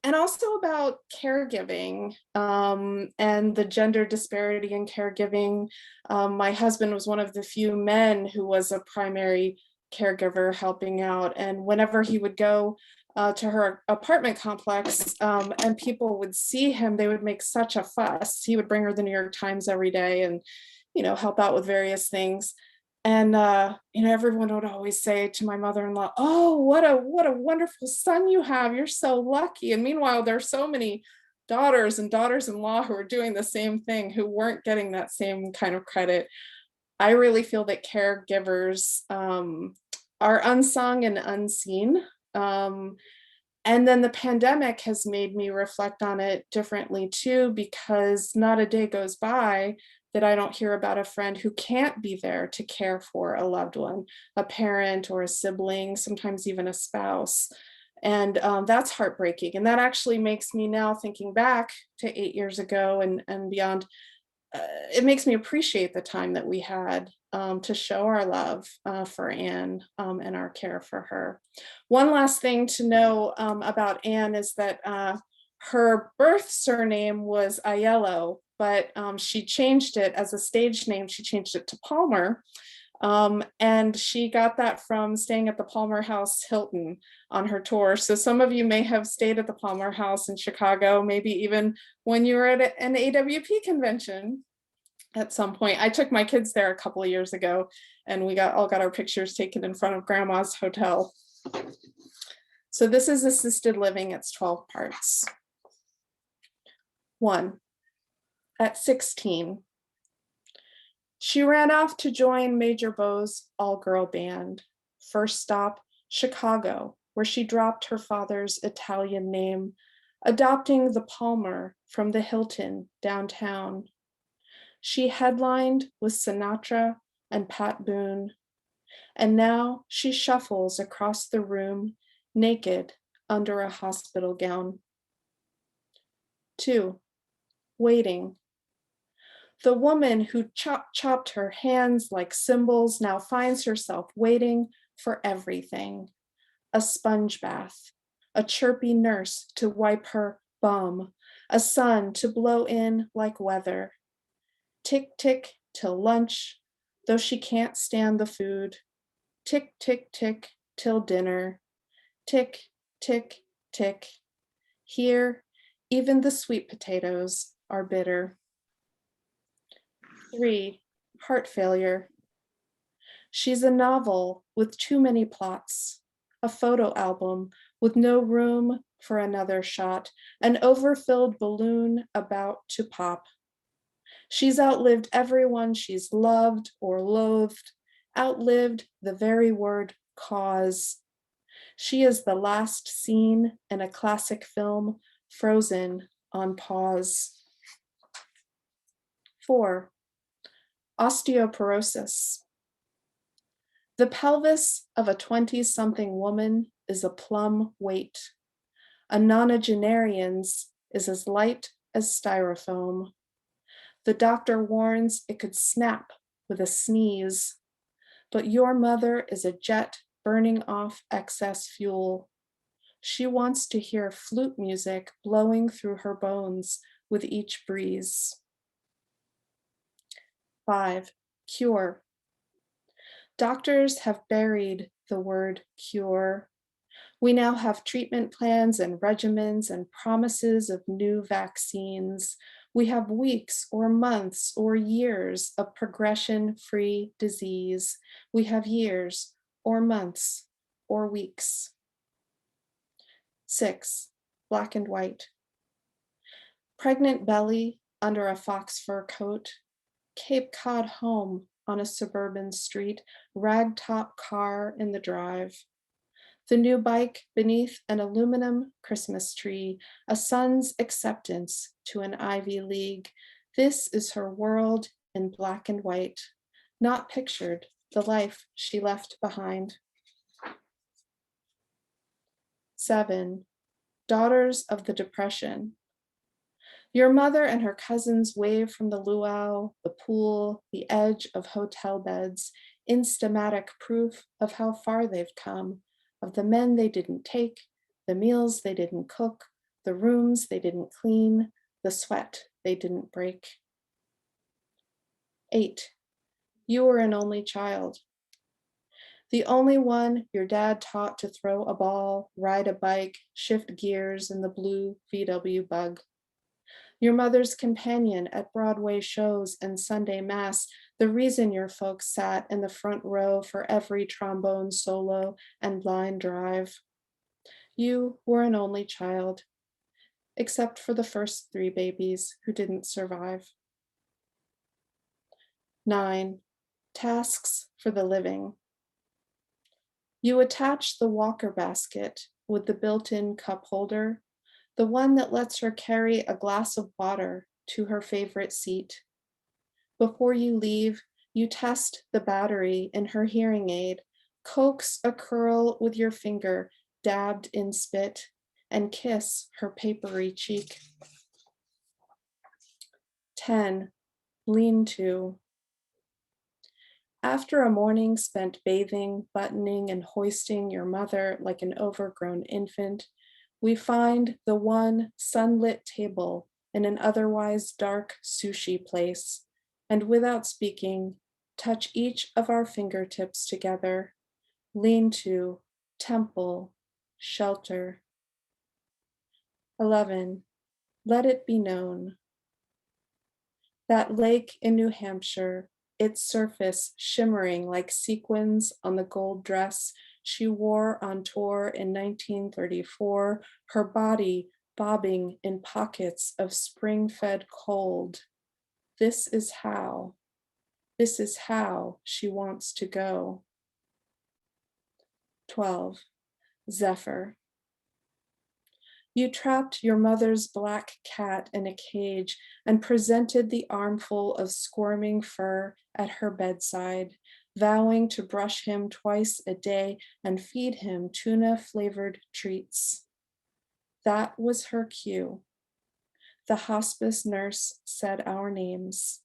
also about caregiving and the gender disparity in caregiving. My husband was one of the few men who was a primary caregiver helping out, and whenever he would go to her apartment complex and people would see him, they would make such a fuss. He would bring her the New York Times every day, and help out with various things. And, everyone would always say to my mother-in-law, "Oh, what a wonderful son you have. You're so lucky." And meanwhile, there are so many daughters and daughters-in-law who are doing the same thing, who weren't getting that same kind of credit. I really feel that caregivers are unsung and unseen. And then the pandemic has made me reflect on it differently too, because not a day goes by that I don't hear about a friend who can't be there to care for a loved one, a parent or a sibling, sometimes even a spouse. And that's heartbreaking. And that actually makes me now, thinking back to 8 years ago and beyond, it makes me appreciate the time that we had to show our love for Anne and our care for her. One last thing to know about Anne is that her birth surname was Aiello, but she changed it as a stage name. She changed it to Palmer. And she got that from staying at the Palmer House Hilton on her tour. So some of you may have stayed at the Palmer House in Chicago, maybe even when you were at an AWP convention at some point. I took my kids there a couple of years ago, and we all got our pictures taken in front of Grandma's hotel. So this is assisted living. It's 12 parts. 1, at 16, she ran off to join Major Beau's all-girl band. First stop, Chicago, where she dropped her father's Italian name, adopting the Palmer from the Hilton downtown. She headlined with Sinatra and Pat Boone, and now she shuffles across the room, naked under a hospital gown. 2, waiting. The woman who chopped her hands like cymbals now finds herself waiting for everything. A sponge bath, a chirpy nurse to wipe her bum, a sun to blow in like weather. Tick, tick till lunch, though she can't stand the food. Tick, tick, tick till dinner. Tick, tick, tick. Here, even the sweet potatoes are bitter. 3, heart failure. She's a novel with too many plots, a photo album with no room for another shot, an overfilled balloon about to pop. She's outlived everyone she's loved or loathed, outlived the very word cause. She is the last scene in a classic film, frozen on pause. 4, osteoporosis. The pelvis of a 20-something woman is a plum weight. A nonagenarian's is as light as styrofoam. The doctor warns it could snap with a sneeze, but your mother is a jet burning off excess fuel. She wants to hear flute music blowing through her bones with each breeze. 5, cure. Doctors have buried the word cure. We now have treatment plans and regimens and promises of new vaccines. We have weeks or months or years of progression-free disease. We have years or months or weeks. 6, black and white. Pregnant belly under a fox fur coat. Cape Cod home on a suburban street, ragtop car in the drive. The new bike beneath an aluminum Christmas tree, a son's acceptance to an Ivy League. This is her world in black and white, not pictured, the life she left behind. 7, daughters of the Depression. Your mother and her cousins wave from the luau, the pool, the edge of hotel beds, instamatic proof of how far they've come, of the men they didn't take, the meals they didn't cook, the rooms they didn't clean, the sweat they didn't break. 8, you were an only child. The only one your dad taught to throw a ball, ride a bike, shift gears in the blue VW Bug. Your mother's companion at Broadway shows and Sunday Mass, The reason your folks sat in the front row for every trombone solo and line drive. You were an only child, except for the first 3 babies who didn't survive. 9. Tasks for the living. You attach the walker basket with the built-in cup holder, the one that lets her carry a glass of water to her favorite seat. Before you leave, you test the battery in her hearing aid, coax a curl with your finger dabbed in spit, and kiss her papery cheek. 10. Lean-to. After a morning spent bathing, buttoning, and hoisting your mother like an overgrown infant, we find the one sunlit table in an otherwise dark sushi place, and without speaking, touch each of our fingertips together, lean-to, temple, shelter. 11. Let it be known. That lake in New Hampshire, its surface shimmering like sequins on the gold dress she wore on tour in 1934, her body bobbing in pockets of spring-fed cold. This is how she wants to go. 12. Zephyr. You trapped your mother's black cat in a cage and presented the armful of squirming fur at her bedside, vowing to brush him twice a day and feed him tuna-flavored treats. That was her cue. The hospice nurse said our names,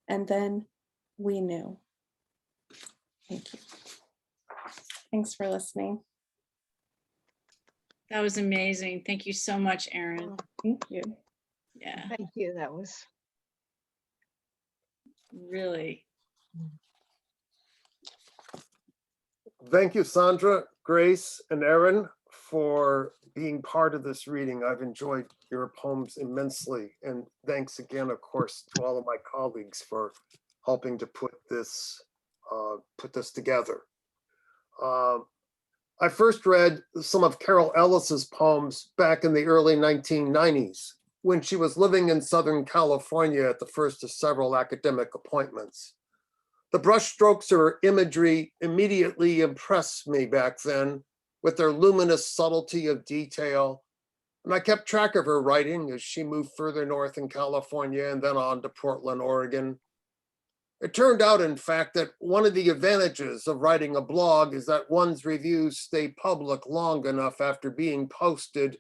and then we knew. Thank you. Thanks for listening. That was amazing. Thank you so much, Erin. Oh, Thank you. Yeah, thank you. That was really. Thank you, Sandra, Grace, and Erin, for being part of this reading. I've enjoyed your poems immensely. And thanks again, of course, to all of my colleagues for helping to put this together. I first read some of Carol Ellis's poems back in the early 1990s when she was living in Southern California at the first of several academic appointments. The brushstrokes of her imagery immediately impressed me back then with their luminous subtlety of detail. And I kept track of her writing as she moved further north in California and then on to Portland, Oregon. It turned out, in fact, that one of the advantages of writing a blog is that one's reviews stay public long enough after being posted.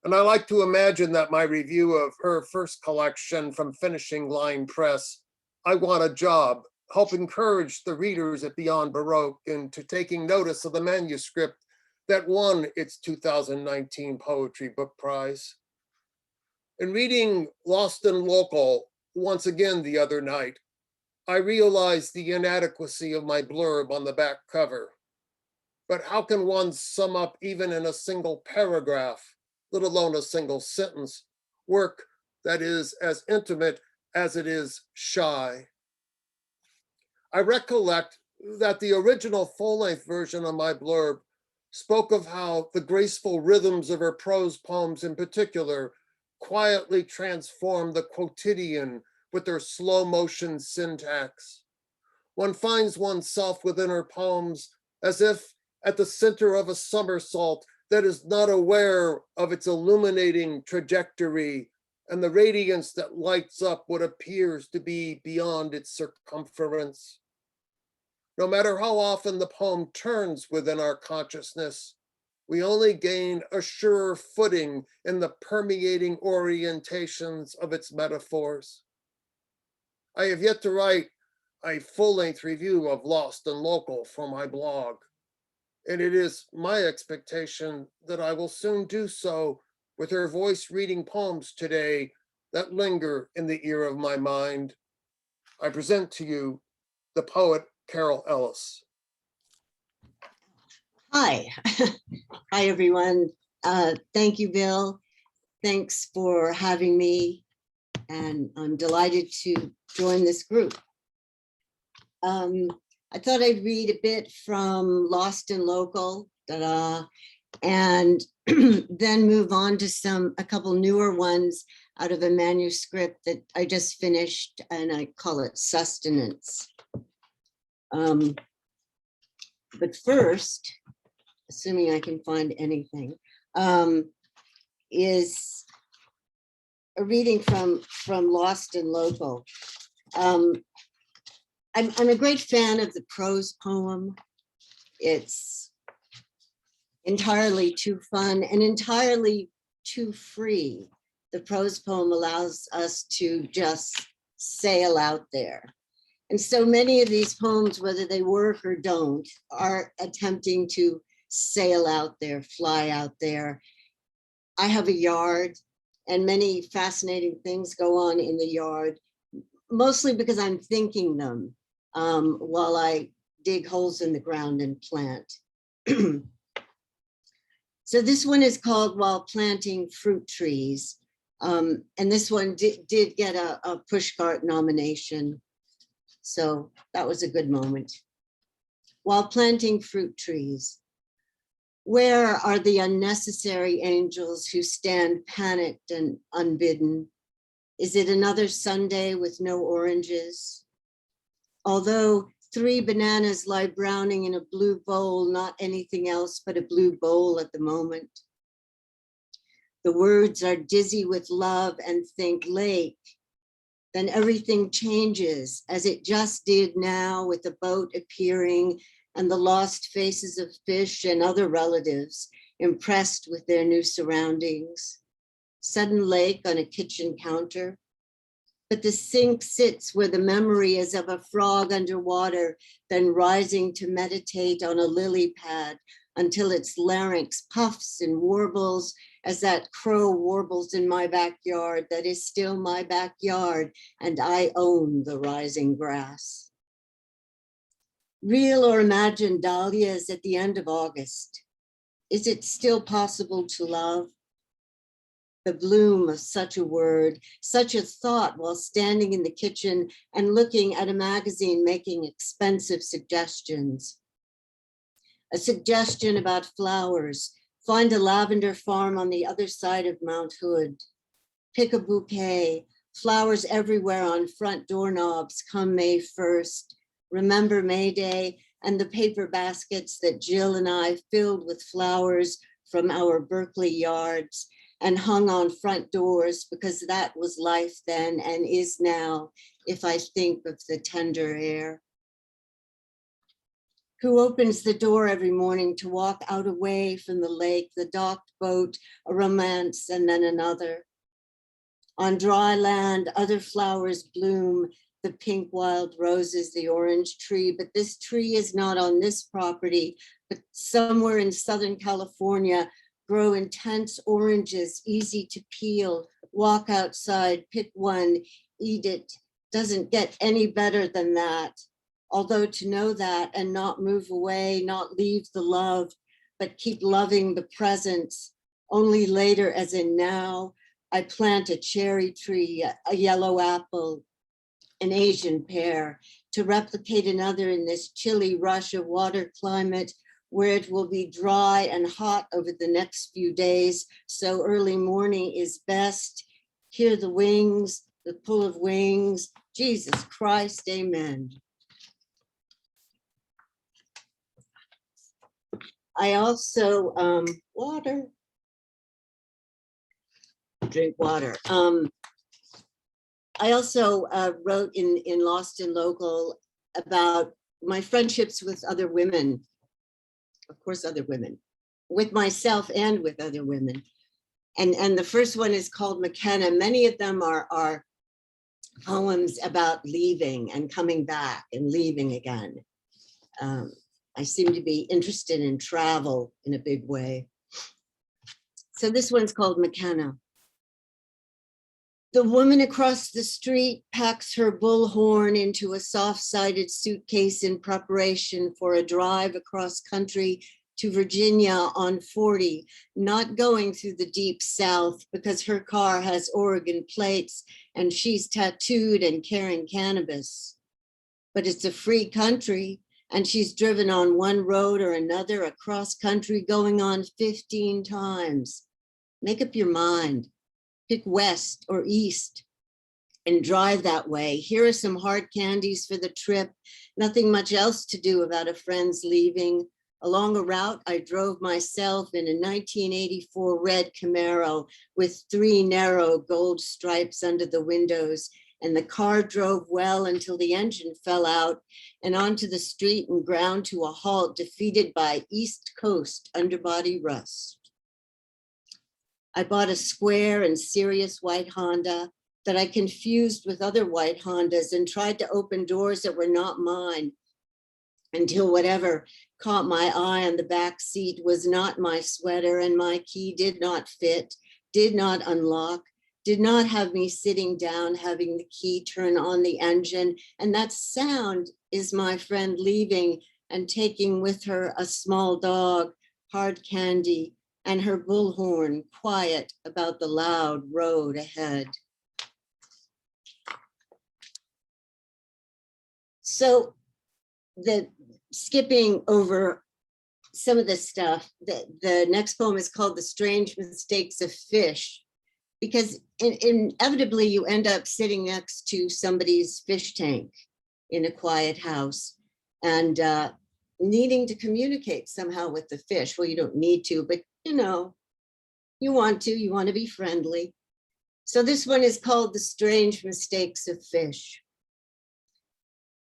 And I like to imagine that my review of her first collection from Finishing Line Press, I Want a Job, help encourage the readers at Beyond Baroque into taking notice of the manuscript that won its 2019 Poetry Book Prize. In reading Lost and Local once again the other night, I realized the inadequacy of my blurb on the back cover. But how can one sum up even in a single paragraph, let alone a single sentence, work that is as intimate as it is shy? I recollect that the original full-length version of my blurb spoke of how the graceful rhythms of her prose poems in particular quietly transform the quotidian with their slow motion syntax. One finds oneself within her poems as if at the center of a somersault that is not aware of its illuminating trajectory and the radiance that lights up what appears to be beyond its circumference. No matter how often the poem turns within our consciousness, we only gain a surer footing in the permeating orientations of its metaphors. I have yet to write a full-length review of Lost and Local for my blog, and it is my expectation that I will soon do so with her voice reading poems today that linger in the ear of my mind. I present to you the poet Carol Ellis. Hi. Hi, everyone. Thank you, Bill. Thanks for having me. And I'm delighted to join this group. I thought I'd read a bit from Lost and Local, and then move on to a couple newer ones out of a manuscript that I just finished, and I call it Sustenance. But first, assuming I can find anything, is a reading from Lost and Local. I'm a great fan of the prose poem. It's entirely too fun and entirely too free. The prose poem allows us to just sail out there. And so many of these poems, whether they work or don't, are attempting to sail out there, fly out there. I have a yard, and many fascinating things go on in the yard, mostly because I'm thinking them while I dig holes in the ground and plant. So this one is called While Planting Fruit Trees. And this one did get a Pushcart nomination. So that was a good moment. While planting fruit trees, where are the unnecessary angels who stand panicked and unbidden? Is it another Sunday with no oranges? Although 3 bananas lie browning in a blue bowl, not anything else but a blue bowl at the moment. The words are dizzy with love and think lake. Then everything changes, as it just did now, with the boat appearing and the lost faces of fish and other relatives impressed with their new surroundings. Sudden lake on a kitchen counter. But the sink sits where the memory is of a frog underwater, then rising to meditate on a lily pad until its larynx puffs and warbles as that crow warbles in my backyard that is still my backyard, and I own the rising grass. Real or imagined dahlias at the end of August. Is it still possible to love? The bloom of such a word, such a thought while standing in the kitchen and looking at a magazine making expensive suggestions. A suggestion about flowers. Find a lavender farm on the other side of Mount Hood. Pick a bouquet. Flowers everywhere on front doorknobs come May 1st. Remember May Day and the paper baskets that Jill and I filled with flowers from our Berkeley yards and hung on front doors because that was life then and is now, if I think of the tender air. Who opens the door every morning to walk out away from the lake, the docked boat, a romance, and then another. On dry land, other flowers bloom, the pink wild roses, the orange tree, but this tree is not on this property, but somewhere in Southern California, grow intense oranges, easy to peel, walk outside, pick one, eat it. Doesn't get any better than that. Although to know that and not move away, not leave the love, but keep loving the presence. Only later, as in now, I plant a cherry tree, a yellow apple, an Asian pear, to replicate another in this chilly rush of water climate where it will be dry and hot over the next few days. So early morning is best. Hear the wings, the pull of wings. Jesus Christ, amen. I also, drink water. I also wrote in Lost and Local about my friendships with other women, of course, other women, with myself and with other women. And the first one is called McKenna. Many of them are poems about leaving and coming back and leaving again. I seem to be interested in travel in a big way. So this one's called McKenna. The woman across the street packs her bullhorn into a soft-sided suitcase in preparation for a drive across country to Virginia on 40, not going through the deep South because her car has Oregon plates and she's tattooed and carrying cannabis. but it's a free country, and she's driven on one road or another across country, going on 15 times. Make up your mind. Pick west or east and drive that way. Here are some hard candies for the trip. Nothing much else to do about a friend's leaving. Along a route I drove myself in a 1984 red Camaro with 3 narrow gold stripes under the windows, and the car drove well until the engine fell out and onto the street and ground to a halt, defeated by East Coast underbody rust. I bought a square and serious white Honda that I confused with other white Hondas and tried to open doors that were not mine, until whatever caught my eye on the back seat was not my sweater, and my key did not fit, did not unlock, did not have me sitting down, having the key turn on the engine. And that sound is my friend leaving and taking with her a small dog, hard candy, and her bullhorn, quiet about the loud road ahead. So skipping over some of the stuff, the next poem is called The Strange Mistakes of Fish, because inevitably you end up sitting next to somebody's fish tank in a quiet house and needing to communicate somehow with the fish. Well, you don't need to, but you know, you want to be friendly. So this one is called The Strange Mistakes of Fish.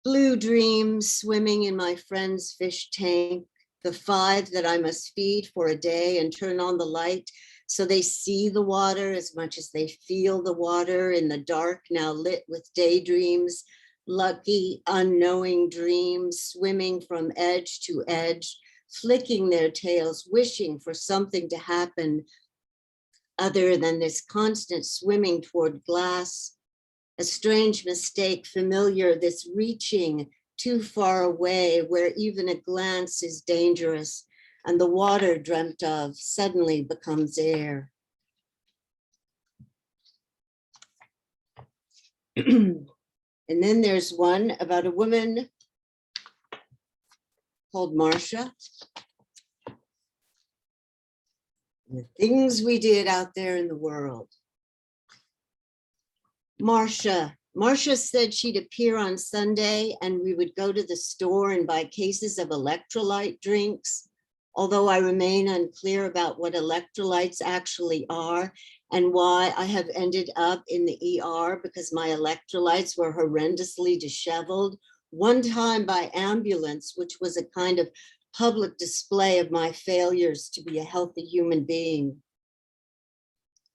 Blue dreams swimming in my friend's fish tank, the 5 that I must feed for a day and turn on the light so they see the water as much as they feel the water in the dark, now lit with daydreams, lucky, unknowing dreams, swimming from edge to edge, flicking their tails, wishing for something to happen other than this constant swimming toward glass. A strange mistake, familiar, this reaching too far away where even a glance is dangerous and the water dreamt of suddenly becomes air. And then there's one about a woman called Marcia. The things we did out there in the world. Marcia said she'd appear on Sunday and we would go to the store and buy cases of electrolyte drinks, although I remain unclear about what electrolytes actually are and why I have ended up in the ER because my electrolytes were horrendously disheveled, one time by ambulance, which was a kind of public display of my failures to be a healthy human being.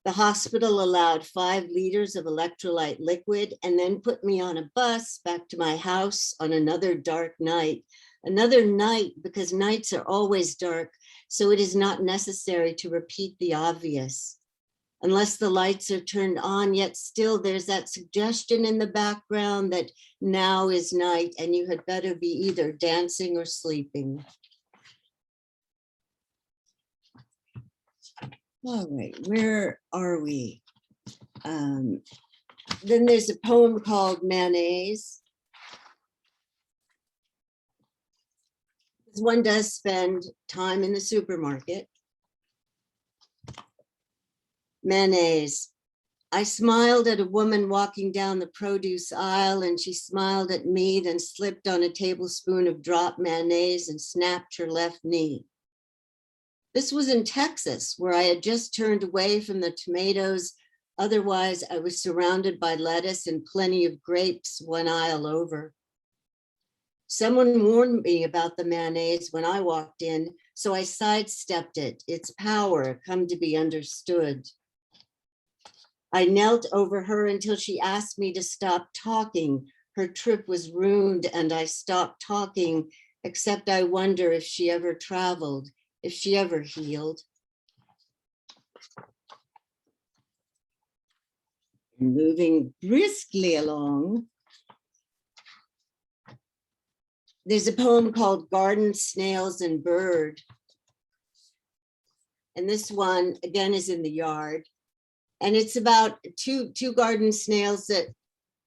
The hospital allowed 5 liters of electrolyte liquid and then put me on a bus back to my house on another dark night. Another night, because nights are always dark, so it is not necessary to repeat the obvious. Unless the lights are turned on, yet still there's that suggestion in the background that now is night and you had better be either dancing or sleeping. All right, where are we? Then there's a poem called Mayonnaise. One does spend time in the supermarket. Mayonnaise. I smiled at a woman walking down the produce aisle and she smiled at me, then slipped on a tablespoon of drop mayonnaise and snapped her left knee. This was in Texas, where I had just turned away from the tomatoes. Otherwise, I was surrounded by lettuce and plenty of grapes 1 aisle over. Someone warned me about the mayonnaise when I walked in, so I sidestepped it, its power come to be understood. I knelt over her until she asked me to stop talking. Her trip was ruined and I stopped talking, except I wonder if she ever traveled, if she ever healed. Moving briskly along, there's a poem called Garden, Snails, and Bird. And this one, again, is in the yard. And it's about two garden snails that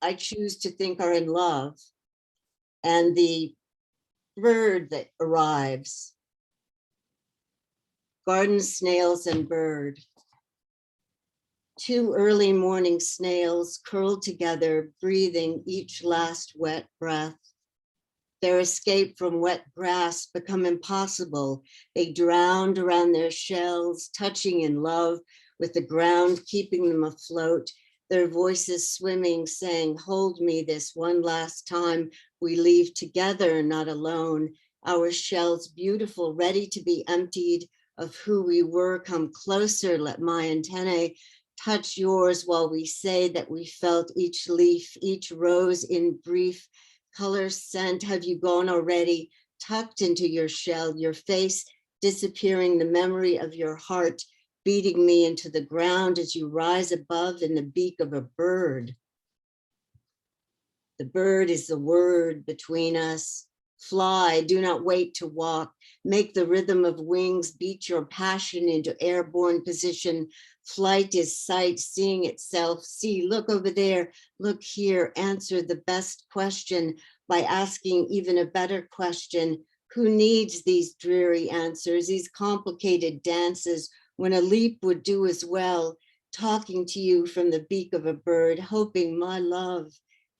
I choose to think are in love. and the bird that arrives. Garden snails and bird. Two early morning snails curled together, breathing each last wet breath. Their escape from wet grass become impossible. They drowned around their shells, touching in love with the ground, keeping them afloat. Their voices swimming, saying, hold me this one last time. We leave together, not alone. Our shells beautiful, ready to be emptied of who we were. Come closer, let my antennae touch yours while we say that we felt each leaf, each rose in brief color scent. Have you gone already? Tucked into your shell, your face disappearing, the memory of your heart beating me into the ground as you rise above in the beak of a bird. The bird is the word between us. Fly, do not wait to walk. Make the rhythm of wings beat your passion into airborne position. Flight is sight, seeing itself. See, look over there, look here. Answer the best question by asking even a better question. Who needs these dreary answers, these complicated dances, when a leap would do as well? Talking to you from the beak of a bird, hoping my love.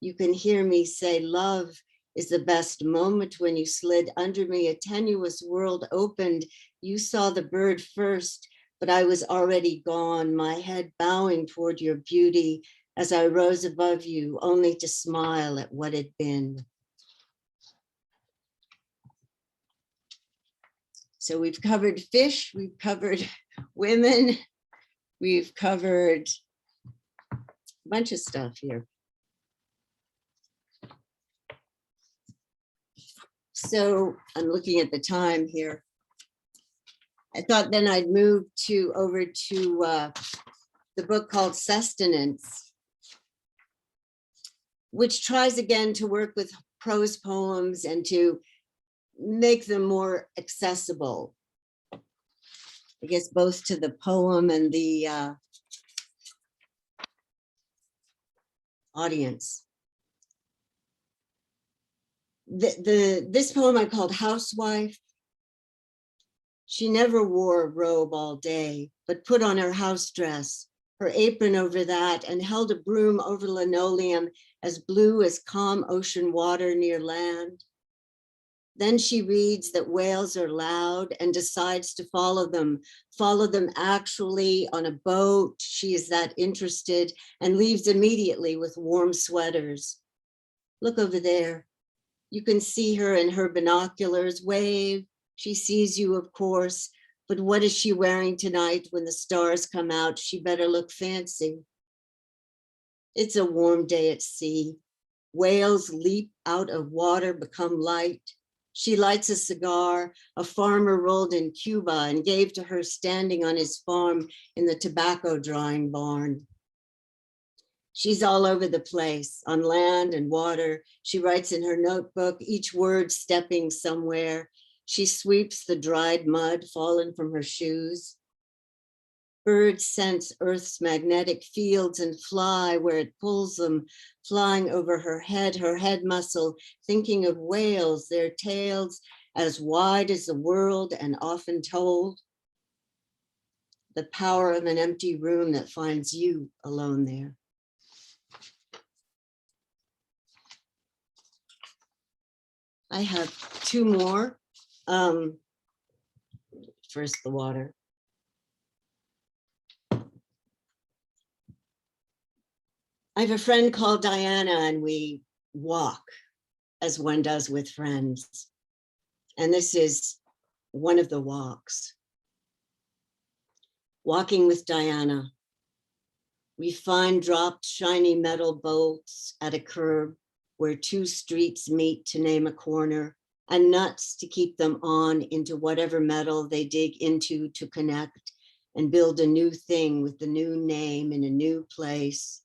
You can hear me say love is the best moment when you slid under me. A tenuous world opened. You saw the bird first, but I was already gone, my head bowing toward your beauty as I rose above you, only to smile at what had been. So we've covered fish, we've covered women, we've covered a bunch of stuff here. So I'm looking at the time here. I thought then I'd move over to the book called Sustenance, which tries again to work with prose poems and to make them more accessible, I guess, both to the poem and the audience. This poem I called Housewife. She never wore a robe all day, but put on her house dress, her apron over that, and held a broom over linoleum as blue as calm ocean water near land. Then she reads that whales are loud and decides to follow them actually on a boat. She is that interested and leaves immediately with warm sweaters. Look over there. You can see her in her binoculars. Wave. She sees you, of course, but what is she wearing tonight when the stars come out? She better look fancy. It's a warm day at sea. Whales leap out of water, become light. She lights a cigar a farmer rolled in Cuba and gave to her standing on his farm in the tobacco drying barn. She's all over the place, on land and water. She writes in her notebook, each word stepping somewhere. She sweeps the dried mud fallen from her shoes. Birds sense Earth's magnetic fields and fly where it pulls them, flying over her head muscle, thinking of whales, their tails as wide as the world and often told. The power of an empty room that finds you alone there. I have two more. First, the water. I have a friend called Diana, and we walk as one does with friends. And this is one of the walks. Walking with Diana. We find dropped shiny metal bolts at a curb where two streets meet to name a corner, and nuts to keep them on into whatever metal they dig into to connect and build a new thing with the new name in a new place.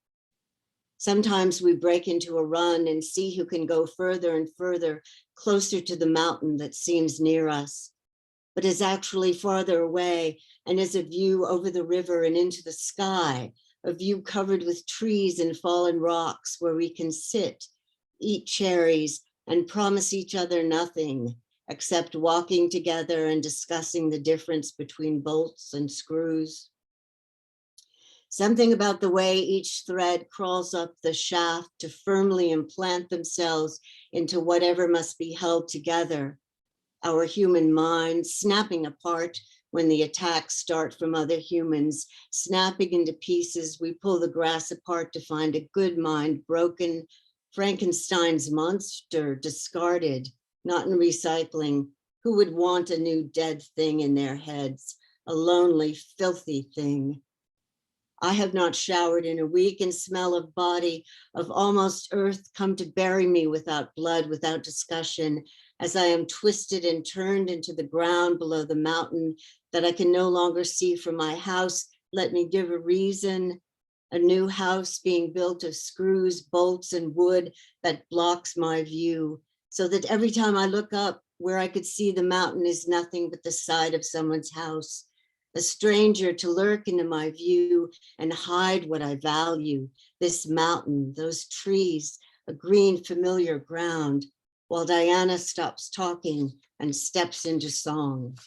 Sometimes we break into a run and see who can go further and further, closer to the mountain that seems near us, but is actually farther away and is a view over the river and into the sky, a view covered with trees and fallen rocks where we can sit, eat cherries, and promise each other nothing except walking together and discussing the difference between bolts and screws. Something about the way each thread crawls up the shaft to firmly implant themselves into whatever must be held together. Our human minds snapping apart when the attacks start from other humans, snapping into pieces. We pull the grass apart to find a good mind broken, Frankenstein's monster discarded, not in recycling. Who would want a new dead thing in their heads? A lonely, filthy thing. I have not showered in a week, and smell of body, of almost earth, come to bury me without blood, without discussion, as I am twisted and turned into the ground below the mountain that I can no longer see from my house. Let me give a reason. A new house being built of screws, bolts, and wood that blocks my view, so that every time I look up, where I could see the mountain is nothing but the side of someone's house. A stranger to lurk into my view and hide what I value, this mountain, those trees, a green familiar ground, while Diana stops talking and steps into song.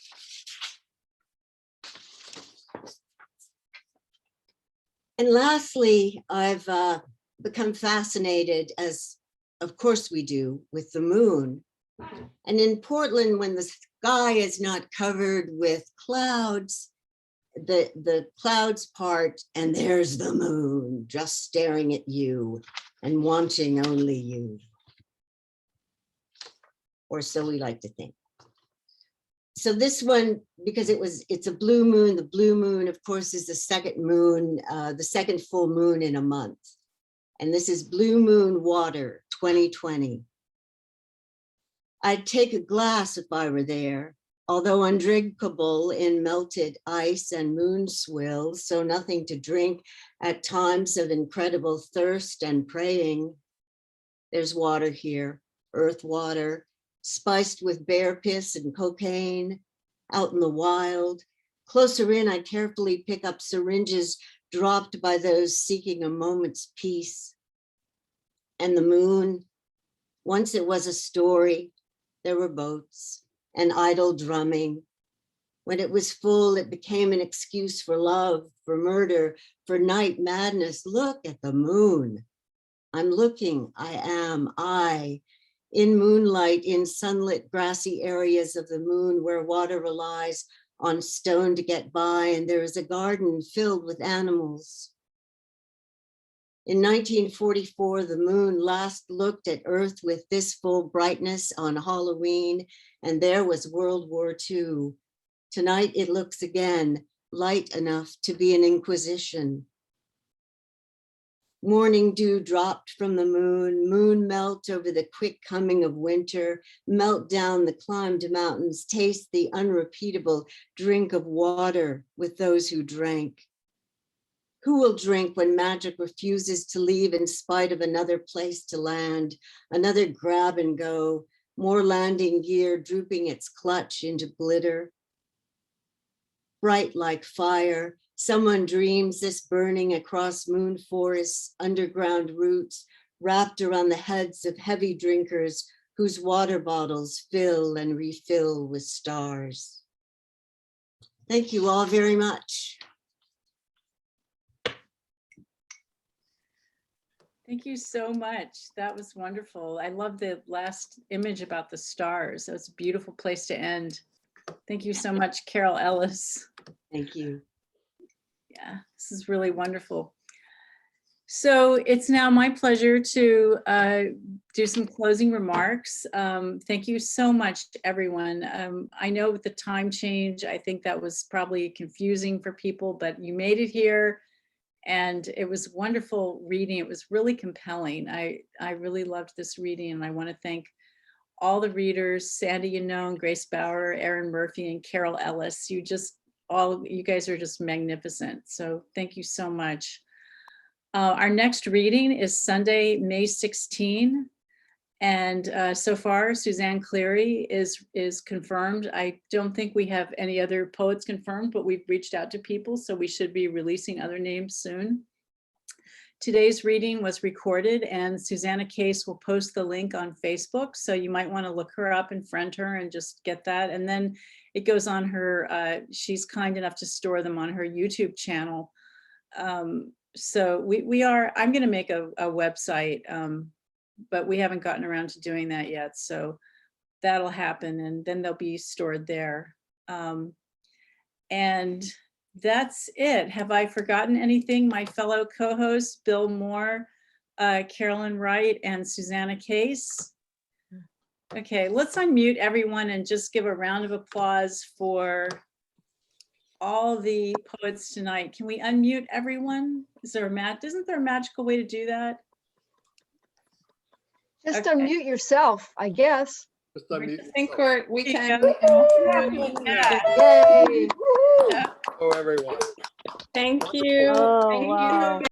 And lastly, I've become fascinated, as of course we do, with the moon. And in Portland, when the sky is not covered with clouds, the clouds part and there's the moon just staring at you and wanting only you. Or so we like to think. So this one, because it's a blue moon, the blue moon, of course, is the second moon, the second full moon in a month. And this is Blue Moon Water 2020. I'd take a glass if I were there, although undrinkable in melted ice and moon swills, so nothing to drink at times of incredible thirst and praying. There's water here, earth water, spiced with bear piss and cocaine, out in the wild. Closer in, I carefully pick up syringes dropped by those seeking a moment's peace. And the moon, once it was a story, there were boats and idle drumming. When it was full, it became an excuse for love, for murder, for night madness. Look at the moon. I'm looking, I, in moonlight, in sunlit grassy areas of the moon where water relies on stone to get by, and there is a garden filled with animals. In 1944, the moon last looked at Earth with this full brightness on Halloween, and there was World War II. Tonight it looks again, light enough to be an inquisition. Morning dew dropped from the moon melt over the quick coming of winter, melt down the climbed mountains, taste the unrepeatable drink of water with those who drank. Who will drink when magic refuses to leave in spite of another place to land, another grab and go, more landing gear drooping its clutch into glitter? Bright like fire, someone dreams this burning across moon forests, underground roots, wrapped around the heads of heavy drinkers whose water bottles fill and refill with stars. Thank you all very much. Thank you so much. That was wonderful. I love the last image about the stars. That was a beautiful place to end. Thank you so much, Carol Ellis. Thank you. Yeah, this is really wonderful. So it's now my pleasure to do some closing remarks. Thank you so much, everyone. I know with the time change, I think that was probably confusing for people, but you made it here. And it was wonderful reading. It was really compelling. I really loved this reading, and I want to thank all the readers, Sandra Yannone, Grace Bauer, Erin Murphy, and Carol Ellis. You guys are just magnificent. So thank you so much. Our next reading is Sunday, May 16. And so far, Suzanne Cleary is confirmed. I don't think we have any other poets confirmed, but we've reached out to people, so we should be releasing other names soon. Today's reading was recorded and Susana Case will post the link on Facebook. So you might want to look her up and friend her and just get that. And then it goes on her, she's kind enough to store them on her YouTube channel. So I'm going to make a website, but we haven't gotten around to doing that yet. So that'll happen and then they'll be stored there. And that's it. Have I forgotten anything? My fellow co-hosts, Bill Mohr, Carolyne Wright, and Susana Case. Okay, let's unmute everyone and just give a round of applause for all the poets tonight. Can we unmute everyone? Isn't there a magical way to do that? Just Okay. unmute yourself, I guess. Just unmute I think yourself. we can. Yeah. Yay. Oh, everyone. Thank you. Oh, Thank you. wow.